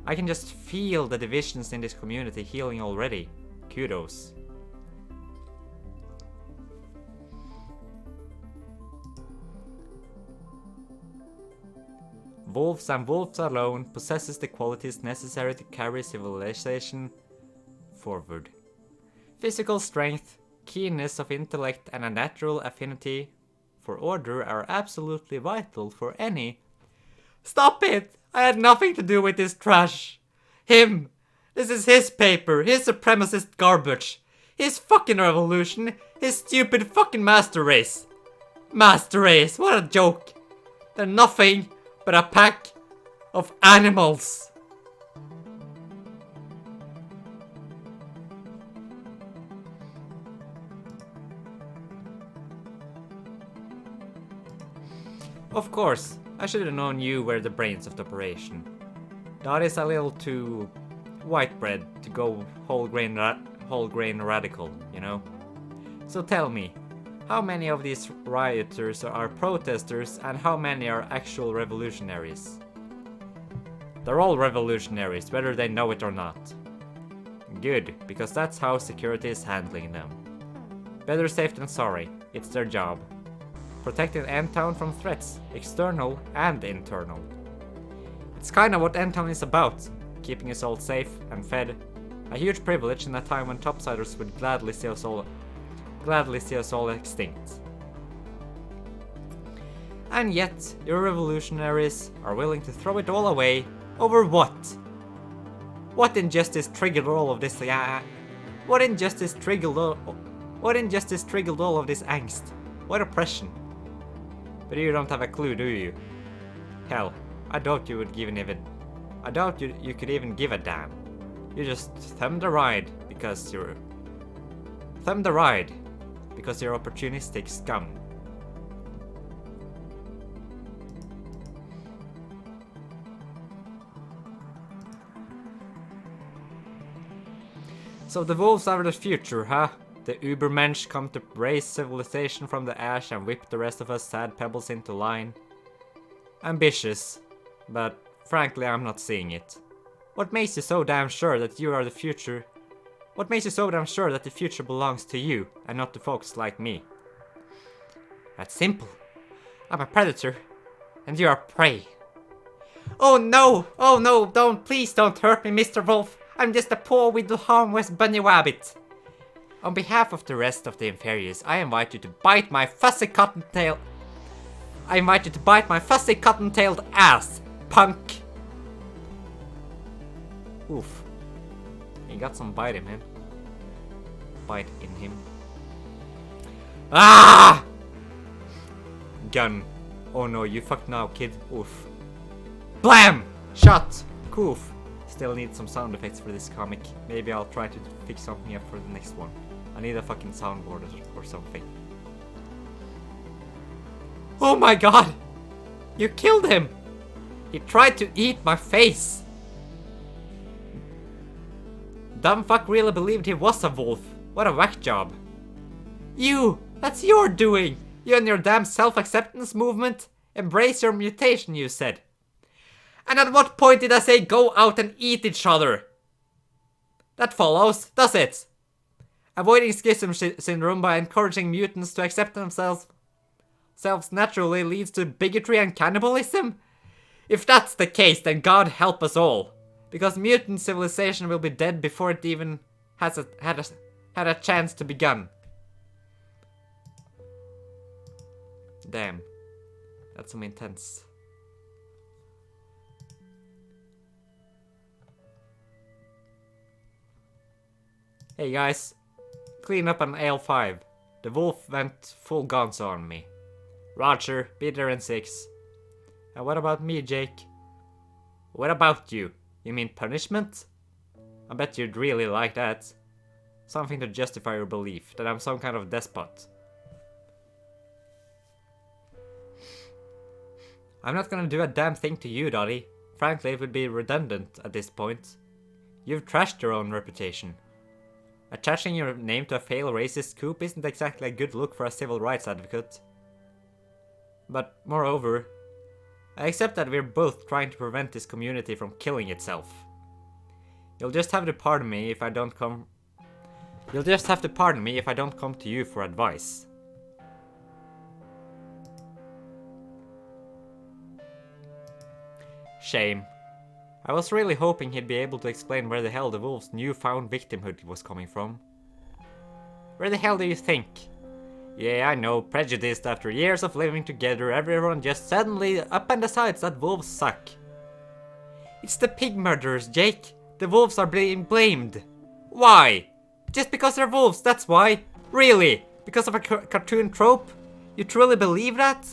I can just feel the divisions in this community healing already. Kudos. Wolves and wolves alone possesses the qualities necessary to carry civilization forward. Physical strength, keenness of intellect and a natural affinity for order are absolutely vital for any... Stop it! I had nothing to do with this trash. Him! This is his paper, his supremacist garbage. His fucking revolution, his stupid fucking master race. Master race, what a joke. They're nothing but a pack of animals. Of course, I should have known you were the brains of the operation. That is a little too white bread to go whole grain radical, you know? So tell me, how many of these rioters are protesters and how many are actual revolutionaries? They're all revolutionaries, whether they know it or not. Good, because that's how security is handling them. Better safe than sorry, it's their job. Protecting Endtown from threats, external and internal. It's kinda what Endtown is about, keeping us all safe and fed. A huge privilege in a time when topsiders would gladly see us all extinct. And yet, your revolutionaries are willing to throw it all away over what? What injustice triggered all of this? What injustice triggered all of this angst? What oppression? But you don't have a clue, do you? Hell, I doubt you could even give a damn. You just thumb the ride because you're opportunistic scum. So the wolves are the future, huh? The Ubermensch come to raise civilization from the ash and whip the rest of us sad pebbles into line. Ambitious, but frankly I'm not seeing it. What makes you so damn sure that you are the future? What makes you so damn sure that the future belongs to you and not to folks like me? That's simple. I'm a predator, and you are prey. Oh no! Oh no! Please don't hurt me, Mr. Wolf! I'm just a poor little harmless bunny rabbit. On behalf of the rest of the inferiors, I invite you to bite my fussy cotton-tailed ass, punk! Oof. He got some bite in him. Bite in him. Ah! Gun. Oh no, you fucked now, kid. Oof. Blam! Shot! Coof. Still need some sound effects for this comic. Maybe I'll try to fix something up for the next one. I need a fucking soundboard or something. Oh my god! You killed him! He tried to eat my face! Dumb fuck really believed he was a wolf. What a whack job. You! That's your doing! You and your damn self-acceptance movement? Embrace your mutation, you said. And at what point did I say go out and eat each other? That follows, does it? Avoiding schism syndrome by encouraging mutants to accept themselves naturally leads to bigotry and cannibalism? If that's the case, then God help us all. Because mutant civilization will be dead before it even had a chance to begun. Damn. That's some intense. Hey guys, clean up on L5. The wolf went full gonzo on me. Roger, be there in 6. And what about me, Jake? What about you? You mean punishment? I bet you'd really like that. Something to justify your belief that I'm some kind of despot. I'm not gonna do a damn thing to you, Dottie. Frankly, it would be redundant at this point. You've trashed your own reputation. Attaching your name to a failed racist coup isn't exactly a good look for a civil rights advocate. But, moreover, I accept that we're both trying to prevent this community from killing itself. You'll just have to pardon me if I don't come to you for advice. Shame. I was really hoping he'd be able to explain where the hell the wolf's newfound victimhood was coming from. Where the hell do you think? Yeah, I know, prejudiced after years of living together, everyone just suddenly up and decides that wolves suck. It's the pig murderers, Jake. The wolves are being blamed. Why? Just because they're wolves, that's why? Really? Because of a cartoon trope? You truly believe that?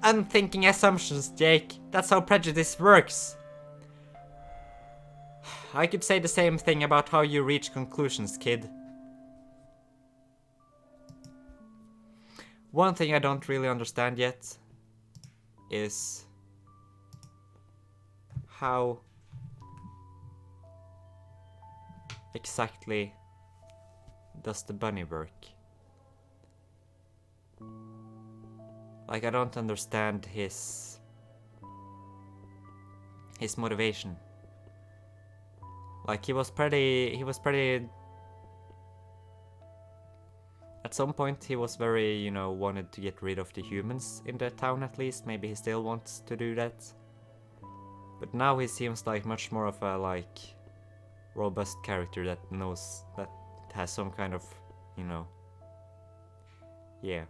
Unthinking assumptions, Jake. That's how prejudice works. I could say the same thing about how you reach conclusions, kid. One thing I don't really understand yet. is how exactly does the bunny work? Like, I don't understand his motivation. Like, he was pretty at some point he was very, you know, wanted to get rid of the humans in the town at least. Maybe he still wants to do that. But now he seems like much more of a, like, robust character that knows, that has some kind of, you know, yeah,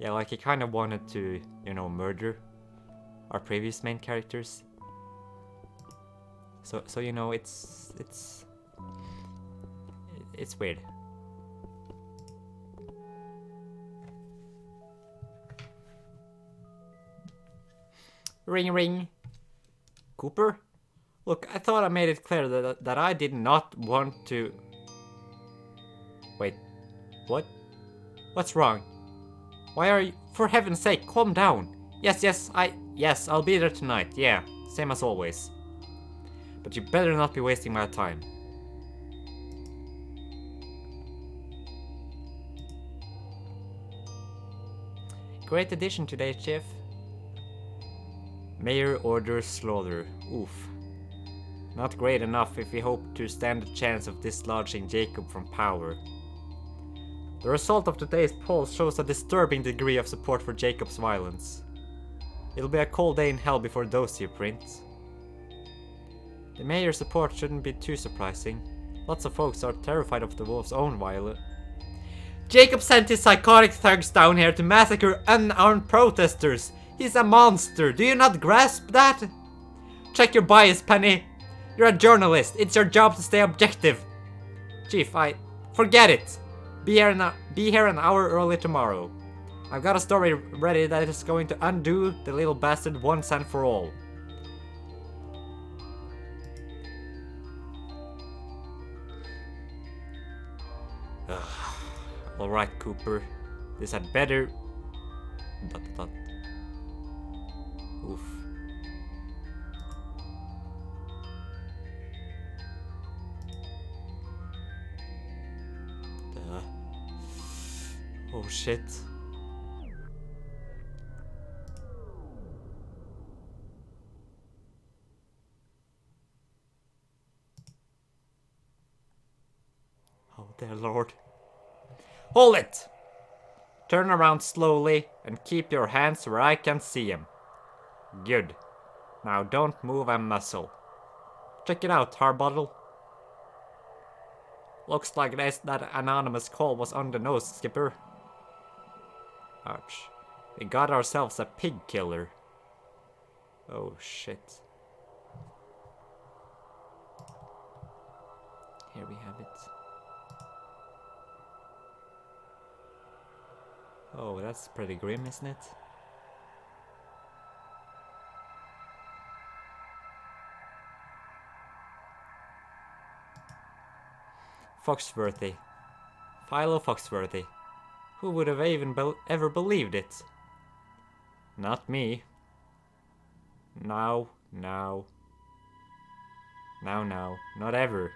like he kind of wanted to, you know, murder our previous main characters. So you know, it's weird. Ring ring. Cooper? Look, I thought I made it clear that I did not want to... Wait, what? What's wrong? Why are you... For heaven's sake, calm down. Yes, I'll be there tonight, yeah, same as always. But you better not be wasting my time. Great addition today, Chief. Mayor orders slaughter. Oof. Not great enough if we hope to stand a chance of dislodging Jacob from power. The result of today's poll shows a disturbing degree of support for Jacob's violence. It'll be a cold day in hell before those two print. The mayor's support shouldn't be too surprising. Lots of folks are terrified of the wolf's own violence. Jacob sent his psychotic thugs down here to massacre unarmed protesters. He's a monster. Do you not grasp that? Check your bias, Penny. You're a journalist. It's your job to stay objective. Chief, forget it. Be here an hour early tomorrow. I've got a story ready that is going to undo the little bastard once and for all. Alright, Cooper. This had better... ... Oof. Oh shit. Oh dear lord. Hold it! Turn around slowly and keep your hands where I can see them. Good. Now don't move a muscle. Check it out, Harbottle. Looks like that anonymous call was on the nose, Skipper. Ouch. We got ourselves a pig killer. Oh shit. Here we have it. Oh, that's pretty grim, isn't it? Foxworthy. Philo Foxworthy. Who would have even ever believed it? Not me. No, not ever.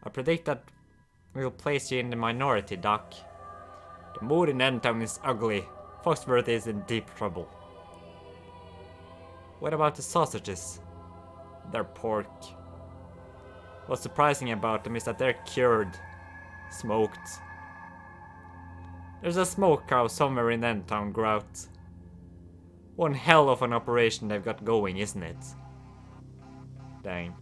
I predict that we'll place you in the minority, Doc. The mood in Endtown is ugly. Foxworthy is in deep trouble. What about the sausages? They're pork. What's surprising about them is that they're cured. Smoked. There's a smokehouse somewhere in Endtown, Grout. One hell of an operation they've got going, isn't it? Dang.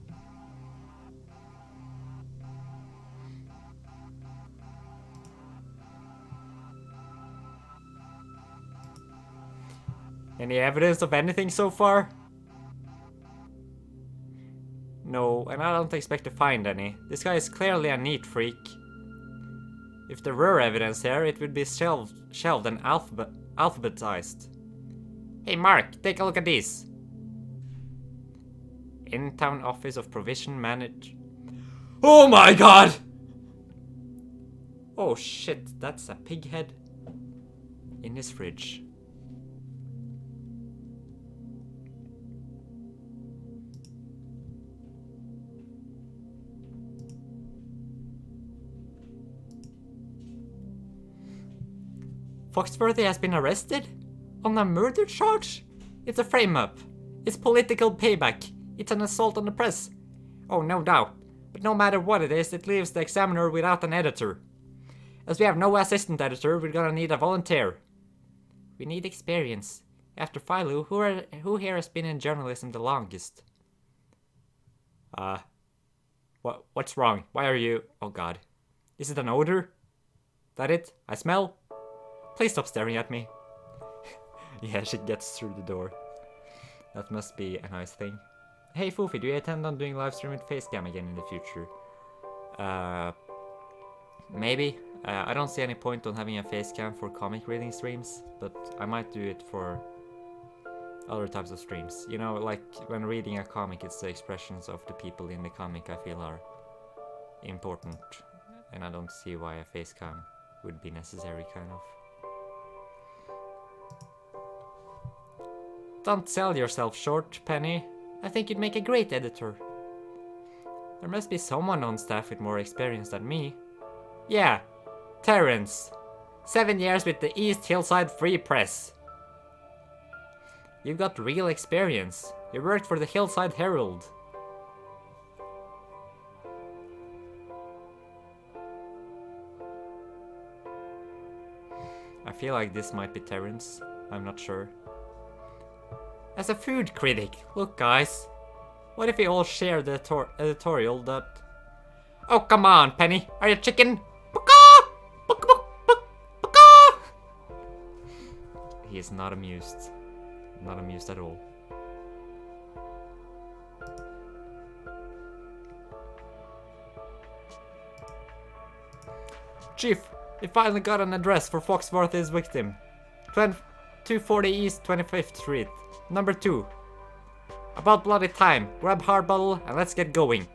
Any evidence of anything so far? No, and I don't expect to find any. This guy is clearly a neat freak. If there were evidence here, it would be shelved and alphabetized. Hey Mark, take a look at this. Endtown Office of Provision Manage. Oh my god! Oh shit, that's a pig head. in his fridge. Foxworthy has been arrested? On a murder charge? It's a frame-up. It's political payback. It's an assault on the press. Oh, no doubt. But no matter what it is, it leaves the Examiner without an editor. As we have no assistant editor, we're gonna need a volunteer. We need experience. After Philo, who here has been in journalism the longest? What's wrong? Why are you... Oh god. Is it an odor? That it? I smell? Please stop staring at me. Yeah, she gets through the door. That must be a nice thing. Hey Foofy, do you intend on doing livestream with Facecam again in the future? Maybe. I don't see any point on having a Facecam for comic reading streams, but I might do it for other types of streams. You know, like when reading a comic, it's the expressions of the people in the comic I feel are important, and I don't see why a Facecam would be necessary, kind of. Don't sell yourself short, Penny. I think you'd make a great editor. There must be someone on staff with more experience than me. Yeah, Terrence. 7 years with the East Hillside Free Press. You've got real experience. You worked for the Hillside Herald. I feel like this might be Terrence. I'm not sure. As a food critic, look guys, what if we all share the editorial that... Oh come on, Penny, are you chicken? He is not amused. Not amused at all. Chief, we finally got an address for Foxworthy's victim. 240 East 25th Street. Number 2. About bloody time. Grab hard bottle and let's get going.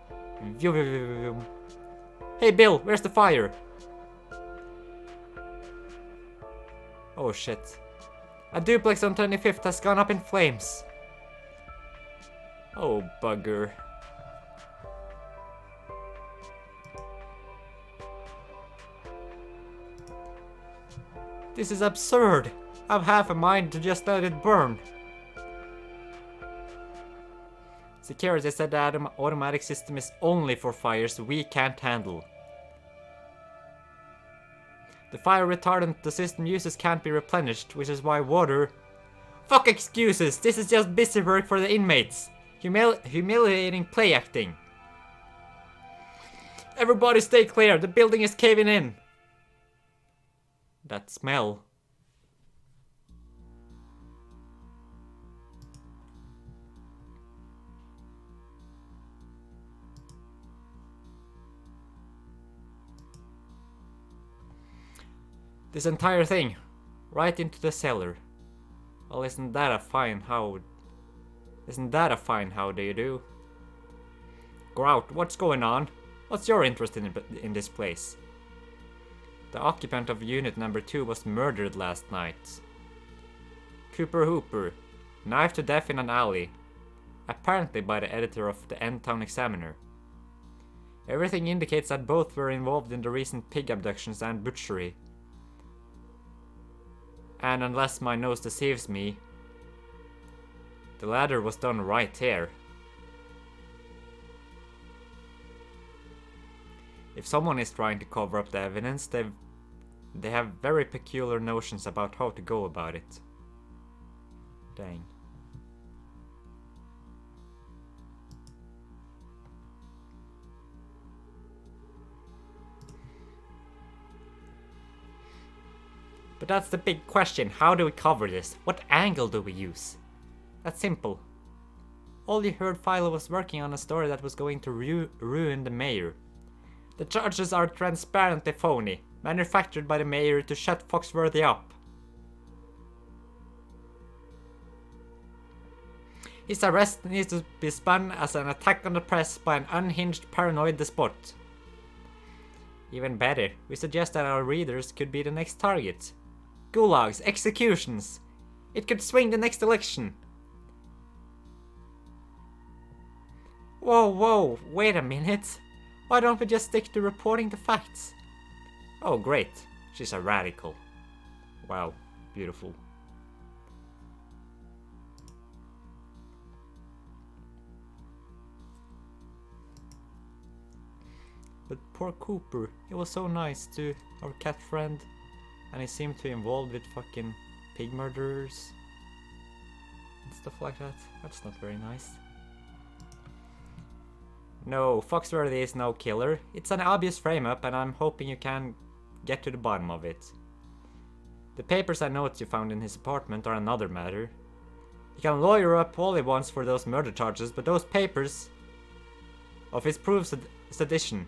Hey Bill, where's the fire? Oh shit. A duplex on 25th has gone up in flames. Oh bugger. This is absurd. I've half a mind to just let it burn. Security said the automatic system is only for fires we can't handle. The fire retardant the system uses can't be replenished, which is why water... Fuck excuses! This is just busy work for the inmates! Humiliating play acting! Everybody stay clear, the building is caving in! That smell. This entire thing, right into the cellar. Well, isn't that a fine how do you do? Grout, what's going on? What's your interest in this place? The occupant of unit number 2 was murdered last night. Cooper Hooper, knifed to death in an alley. Apparently by the editor of the Endtown Examiner. Everything indicates that both were involved in the recent pig abductions and butchery. And unless my nose deceives me, the latter was done right here. If someone is trying to cover up the evidence, they have very peculiar notions about how to go about it. Dang. But that's the big question, how do we cover this? What angle do we use? That's simple. All you heard, Philo was working on a story that was going to ruin the mayor. The charges are transparently phony, manufactured by the mayor to shut Foxworthy up. His arrest needs to be spun as an attack on the press by an unhinged paranoid despot. Even better, we suggest that our readers could be the next target. gulags, executions. It could swing the next election. Whoa, wait a minute. Why don't we just stick to reporting the facts? Oh, great. She's a radical. Wow, beautiful. But poor Cooper, he was so nice to our cat friend, and he seemed to be involved with fucking pig murderers and stuff like that. That's not very nice. No, Foxworthy is no killer. It's an obvious frame-up, and I'm hoping you can get to the bottom of it. The papers and notes you found in his apartment are another matter. He can lawyer up all he wants for those murder charges, but those papers of his prove sedition,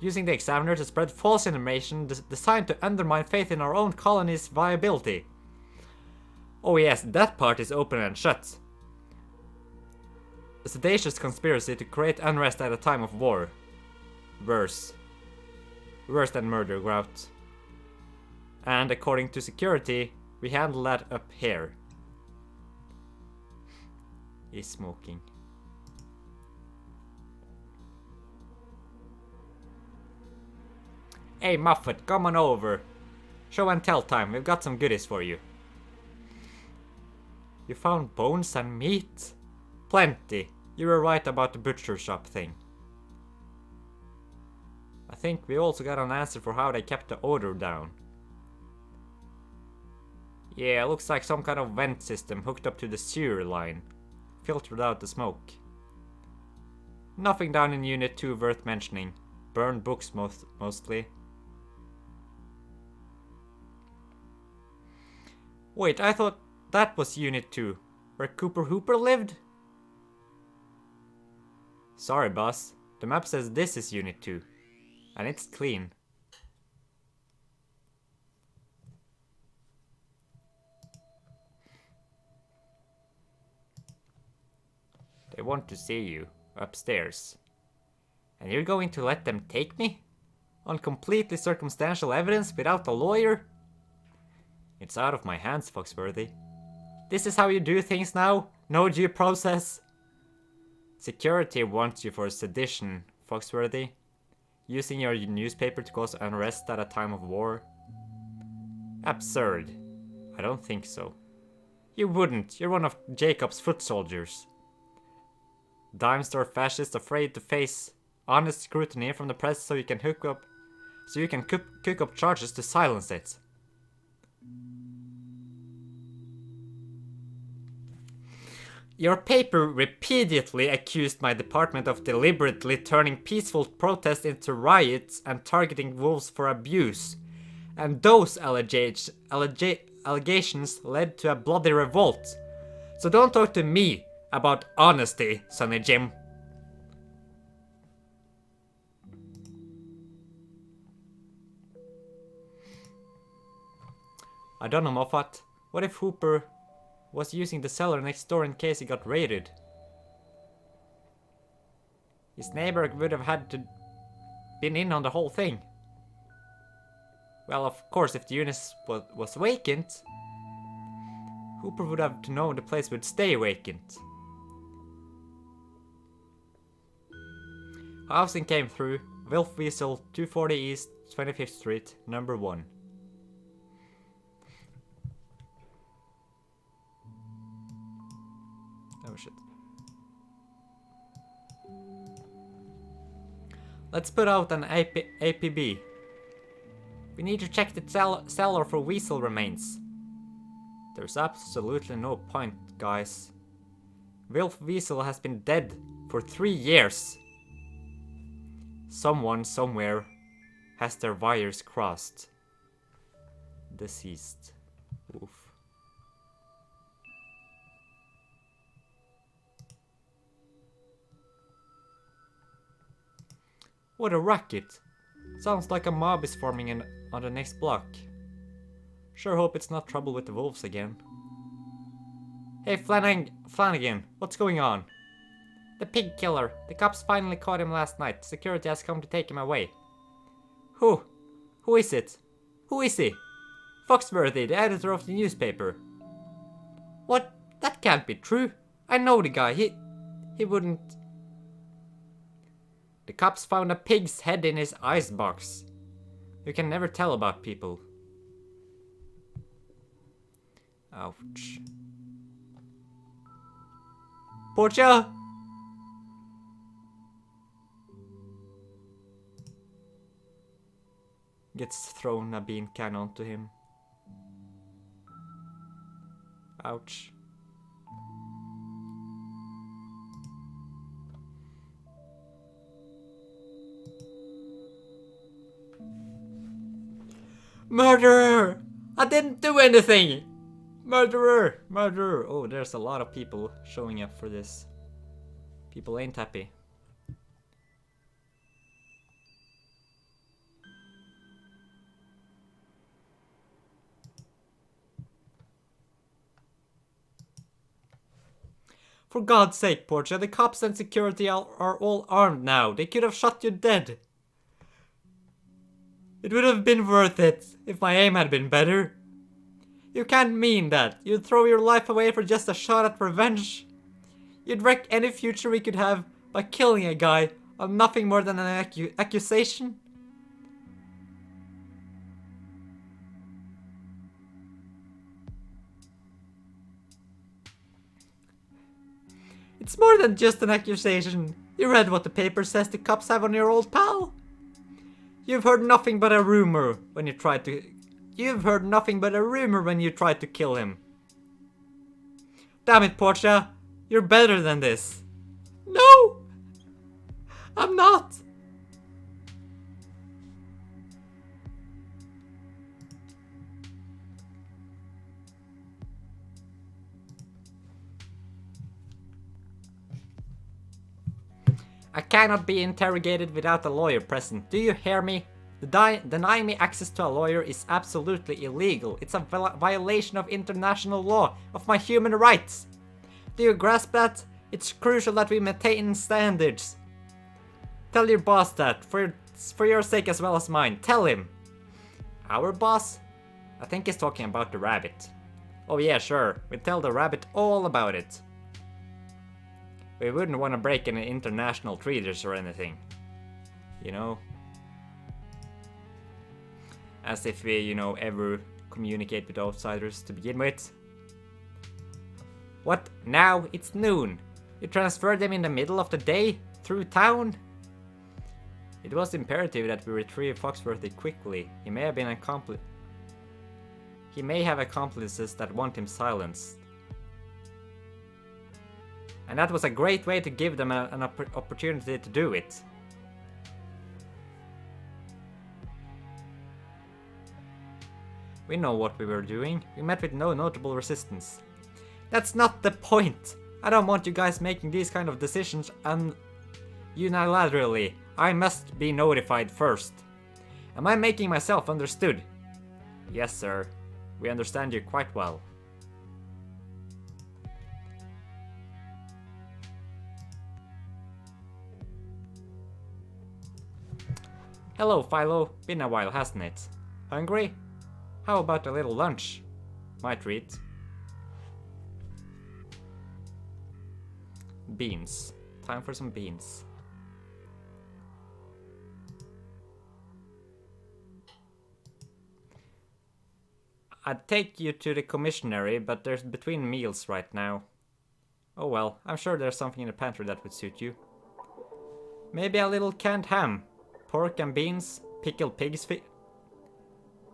using the examiner to spread false information designed to undermine faith in our own colony's viability. Oh yes, that part is open and shut. A seditious conspiracy to create unrest at a time of war. Worse. Worse than murder, Grout. And according to security, we handle that up here. He's smoking. Hey Muffet, come on over. Show and tell time, we've got some goodies for you. You found bones and meat? Plenty. You were right about the butcher shop thing. I think we also got an answer for how they kept the odor down. Yeah, looks like some kind of vent system hooked up to the sewer line. Filtered out the smoke. Nothing down in Unit 2 worth mentioning. Burned books mostly. Wait, I thought that was Unit 2, where Cooper Hooper lived? Sorry, boss. The map says this is Unit 2. And it's clean. They want to see you upstairs. And you're going to let them take me? On completely circumstantial evidence without a lawyer? It's out of my hands, Foxworthy. This is how you do things now? No due process? Security wants you for sedition, Foxworthy. Using your newspaper to cause unrest at a time of war. Absurd. I don't think so. You wouldn't. You're one of Jacob's foot soldiers. Dime store fascist afraid to face honest scrutiny from the press so you can cook up charges to silence it. Your paper repeatedly accused my department of deliberately turning peaceful protests into riots and targeting wolves for abuse. And those allegations led to a bloody revolt. So don't talk to me about honesty, Sonny Jim. I don't know, Moffat. What if Hooper was using the cellar next door in case he got raided? His neighbor would have had to been in on the whole thing. Well, of course, if the unit was vacant, Hooper would have to know the place would stay vacant. Housing came through. Wilf Weasel, 240 East, 25th Street, number 1. Oh shit. Let's put out an APB. We need to check the cellar for weasel remains. There's absolutely no point, guys. Wilf Weasel has been dead for 3 years. Someone somewhere has their wires crossed. Deceased. Oof. What a racket! Sounds like a mob is forming on the next block. Sure hope it's not trouble with the wolves again. Hey Flanagan, what's going on? The pig killer. The cops finally caught him last night. Security has come to take him away. Who? Who is it? Who is he? Foxworthy, the editor of the newspaper. What? That can't be true. I know the guy. He wouldn't. The cops found a pig's head in his icebox. You can never tell about people. Ouch. Portia! Gets thrown a bean can onto him. Ouch. Murderer! I didn't do anything! Murderer! Murderer! Oh, there's a lot of people showing up for this. People ain't happy. For God's sake, Portia, the cops and security are all armed now. They could have shot you dead. It would have been worth it if my aim had been better. You can't mean that. You'd throw your life away for just a shot at revenge. You'd wreck any future we could have by killing a guy on nothing more than an accusation. It's more than just an accusation. You read what the paper says the cops have on your old pal. You've heard nothing but a rumor when you tried to... You've heard nothing but a rumor when you tried to kill him. Damn it, Portia. You're better than this. No! I'm not. I cannot be interrogated without a lawyer present. Do you hear me? Denying me access to a lawyer is absolutely illegal. It's a violation of international law, of my human rights. Do you grasp that? It's crucial that we maintain standards. Tell your boss that, for your sake as well as mine. Tell him. Our boss? I think he's talking about the rabbit. Oh yeah, sure. We'll tell the rabbit all about it. We wouldn't want to break any international treaties or anything. You know? As if we, you know, ever communicate with outsiders to begin with. What? Now it's noon. You transferred them in the middle of the day? Through town? It was imperative that we retrieve Foxworthy quickly. He may have been He may have accomplices that want him silenced. And that was a great way to give them an opportunity to do it. We know what we were doing. We met with no notable resistance. That's not the point. I don't want you guys making these kind of decisions unilaterally. I must be notified first. Am I making myself understood? Yes, sir. We understand you quite well. Hello, Philo. Been a while, hasn't it? Hungry? How about a little lunch? My treat. Beans. Time for some beans. I'd take you to the commissionary, but there's between meals right now. Oh well, I'm sure there's something in the pantry that would suit you. Maybe a little canned ham. Pork and beans. Pickled pig's feet.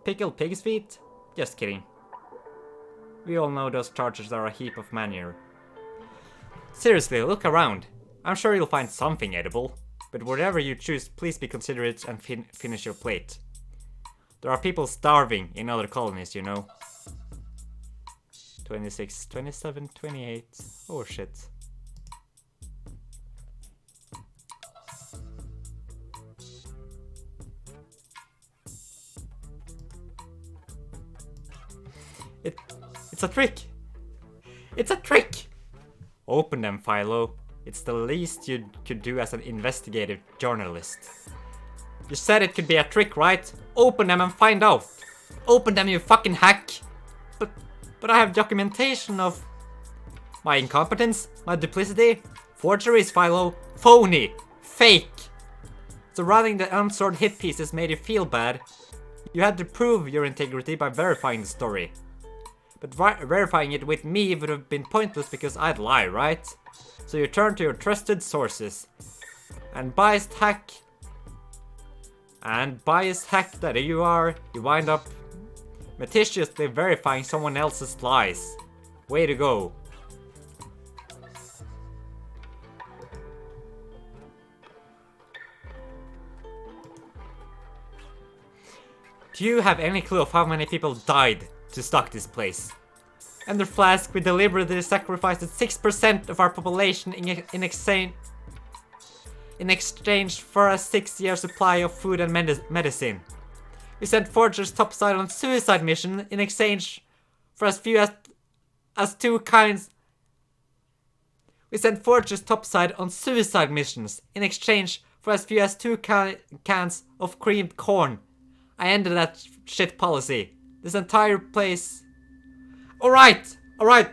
Pickled pig's feet? Just kidding. We all know those charges are a heap of manure. Seriously, look around. I'm sure you'll find something edible. But whatever you choose, please be considerate and finish your plate. There are people starving in other colonies, you know. 26, 27, 28. Oh shit. It's a trick! It's a trick! Open them, Philo. It's the least you could do as an investigative journalist. You said it could be a trick, right? Open them and find out! Open them, you fucking hack! But I have documentation of my incompetence, my duplicity, forgeries, Philo, phony, fake. So running the unsorted hit pieces made you feel bad. You had to prove your integrity by verifying the story. But verifying it with me would have been pointless because I'd lie, right? So you turn to your trusted sources. And biased hack that you are, you wind up meticulously verifying someone else's lies. Way to go. Do you have any clue of how many people died to stock this place? Under Flask, we deliberately sacrificed 6% of our population in exchange for a 6-year supply of food and medicine. We sent forgers topside on suicide mission in exchange for as few as 2 kinds. We sent forgers topside on suicide missions in exchange for as few as 2 cans of creamed corn. I ended that shit policy. This entire place. Alright,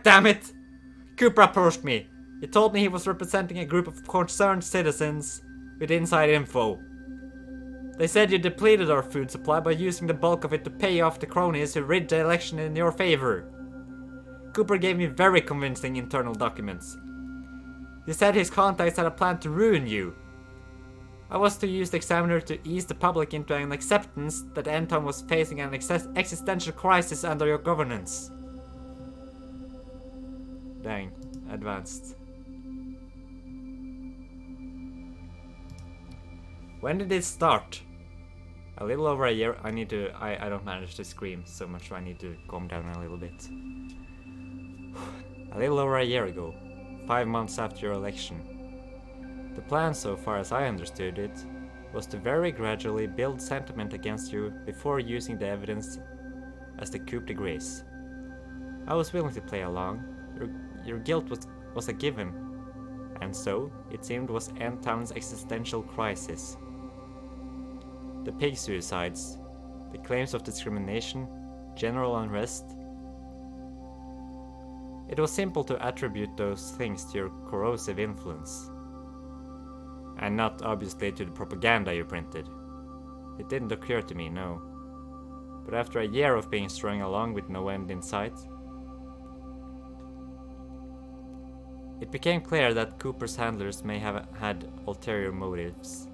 damn it! Cooper approached me. He told me he was representing a group of concerned citizens with inside info. They said you depleted our food supply by using the bulk of it to pay off the cronies who rigged the election in your favor. Cooper gave me very convincing internal documents. He said his contacts had a plan to ruin you. I was to use the examiner to ease the public into an acceptance that Endtown was facing an existential crisis under your governance. Dang, advanced. When did it start? A little over a year. I don't manage to scream so much, so I need to calm down a little bit. A little over a year ago, 5 months after your election. The plan, so far as I understood it, was to very gradually build sentiment against you before using the evidence as the coup de grace. I was willing to play along. Your guilt was a given, and so, it seemed, was Endtown's existential crisis. The pig suicides, the claims of discrimination, general unrest. It was simple to attribute those things to your corrosive influence. And not obviously to the propaganda you printed. It didn't occur to me, no. But after a year of being strung along with no end in sight, it became clear that Cooper's handlers may have had ulterior motives.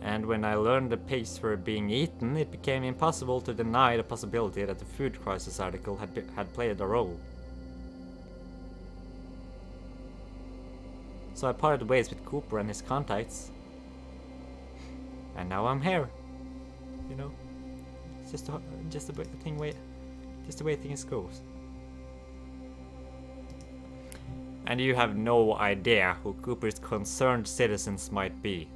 And when I learned the pigs were being eaten, it became impossible to deny the possibility that the food crisis article had played a role. So I parted ways with Cooper and his contacts. And now I'm here. You know? It's just the way things goes. And you have no idea who Cooper's concerned citizens might be.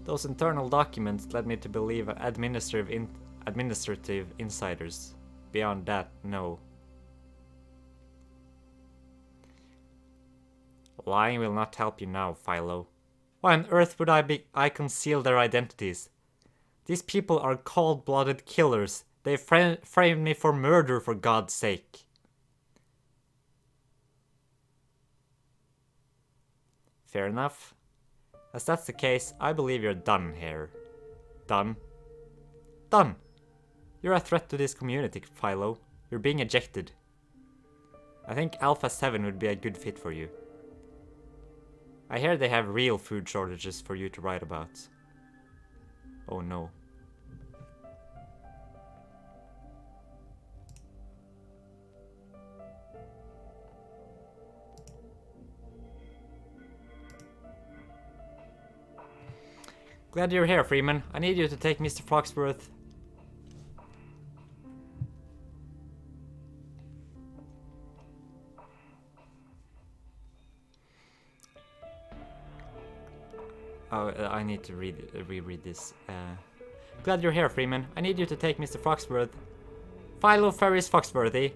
Those internal documents led me to believe administrative insiders. Beyond that, no. Lying will not help you now, Philo. Why on earth would I conceal their identities? These people are cold-blooded killers. They framed me for murder, for God's sake. Fair enough. As that's the case, I believe you're done here. Done? Done! You're a threat to this community, Philo. You're being ejected. I think Alpha 7 would be a good fit for you. I hear they have real food shortages for you to write about. Oh no. Glad you're here, Freeman. I need you to take Mr. Foxworth. Oh, I need to reread this. Glad you're here, Freeman. I need you to take Mr. Foxworth. Philo Ferris Foxworthy.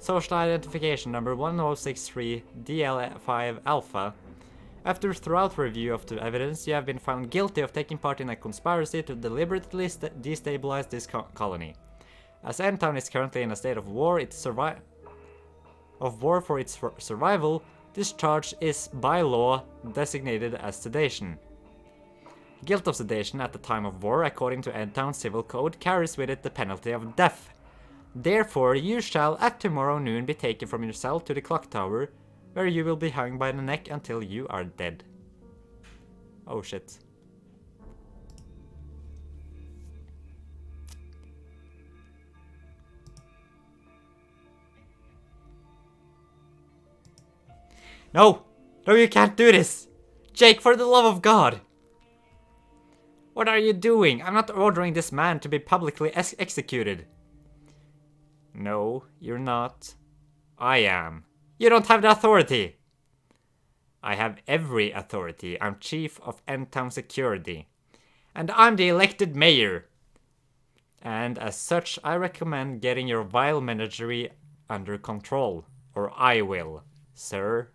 Social identification number 1063 DL5 Alpha. After thorough review of the evidence, you have been found guilty of taking part in a conspiracy to deliberately destabilize this colony. As Endtown is currently in a state of war, for its survival, this charge is by law designated as sedition. Guilt of sedition at the time of war, according to Endtown Civil Code, carries with it the penalty of death. Therefore, you shall at tomorrow noon be taken from your cell to the clock tower, where you will be hung by the neck until you are dead. Oh shit. No! No, you can't do this! Jake, for the love of God! What are you doing? I'm not ordering this man to be publicly executed. No, you're not. I am. You don't have the authority. I have every authority. I'm chief of Endtown Security. And I'm the elected mayor. And as such, I recommend getting your vile menagerie under control. Or I will, sir.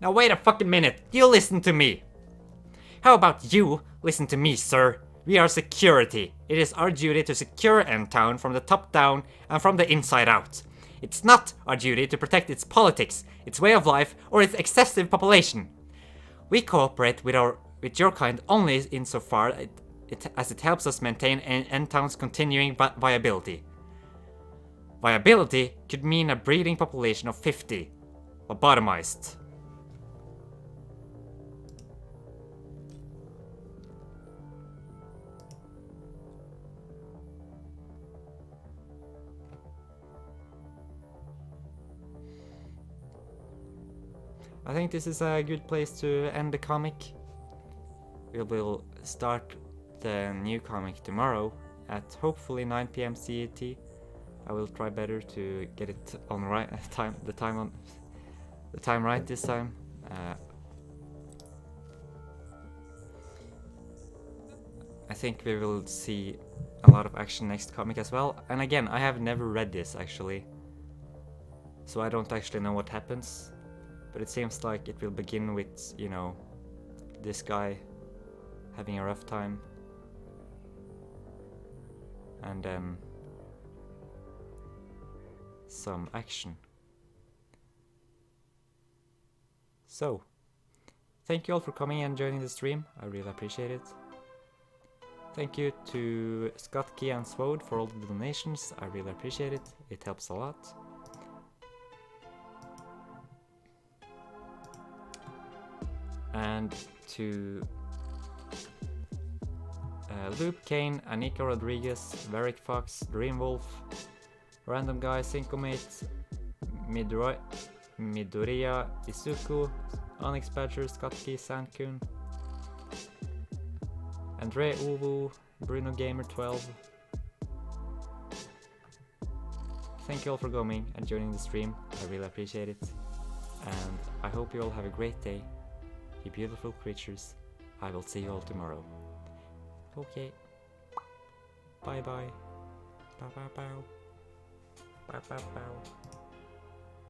Now wait a fucking minute, you listen to me! How about you listen to me, sir? We are security. It is our duty to secure Endtown from the top down and from the inside out. It's not our duty to protect its politics, its way of life, or its excessive population. We cooperate with your kind only insofar as it helps us maintain Endtown's continuing viability. Viability could mean a breeding population of 50, lobotomized. I think this is a good place to end the comic. We will start the new comic tomorrow at hopefully 9 PM CET. I will try better to get it on the time right this time. I think we will see a lot of action next comic as well. And again, I have never read this actually, so I don't actually know what happens. But it seems like it will begin with, you know, this guy having a rough time. And then some action. So, thank you all for coming and joining the stream. I really appreciate it. Thank you to Scorchy and Swode for all the donations. I really appreciate it. It helps a lot. And to Loop, Kane, Anika Rodriguez, Varric Fox, Dreamwolf, Random Guy, Syncomate, Midoriya, Isuku, Onyx Badger, Scorchy, Sankun, Andre UwU, Bruno Gamer 12. Thank you all for coming and joining the stream. I really appreciate it. And I hope you all have a great day. You beautiful creatures. I will see you all tomorrow. Okay. Bye bye. Bow bow bow. Bow bow bow.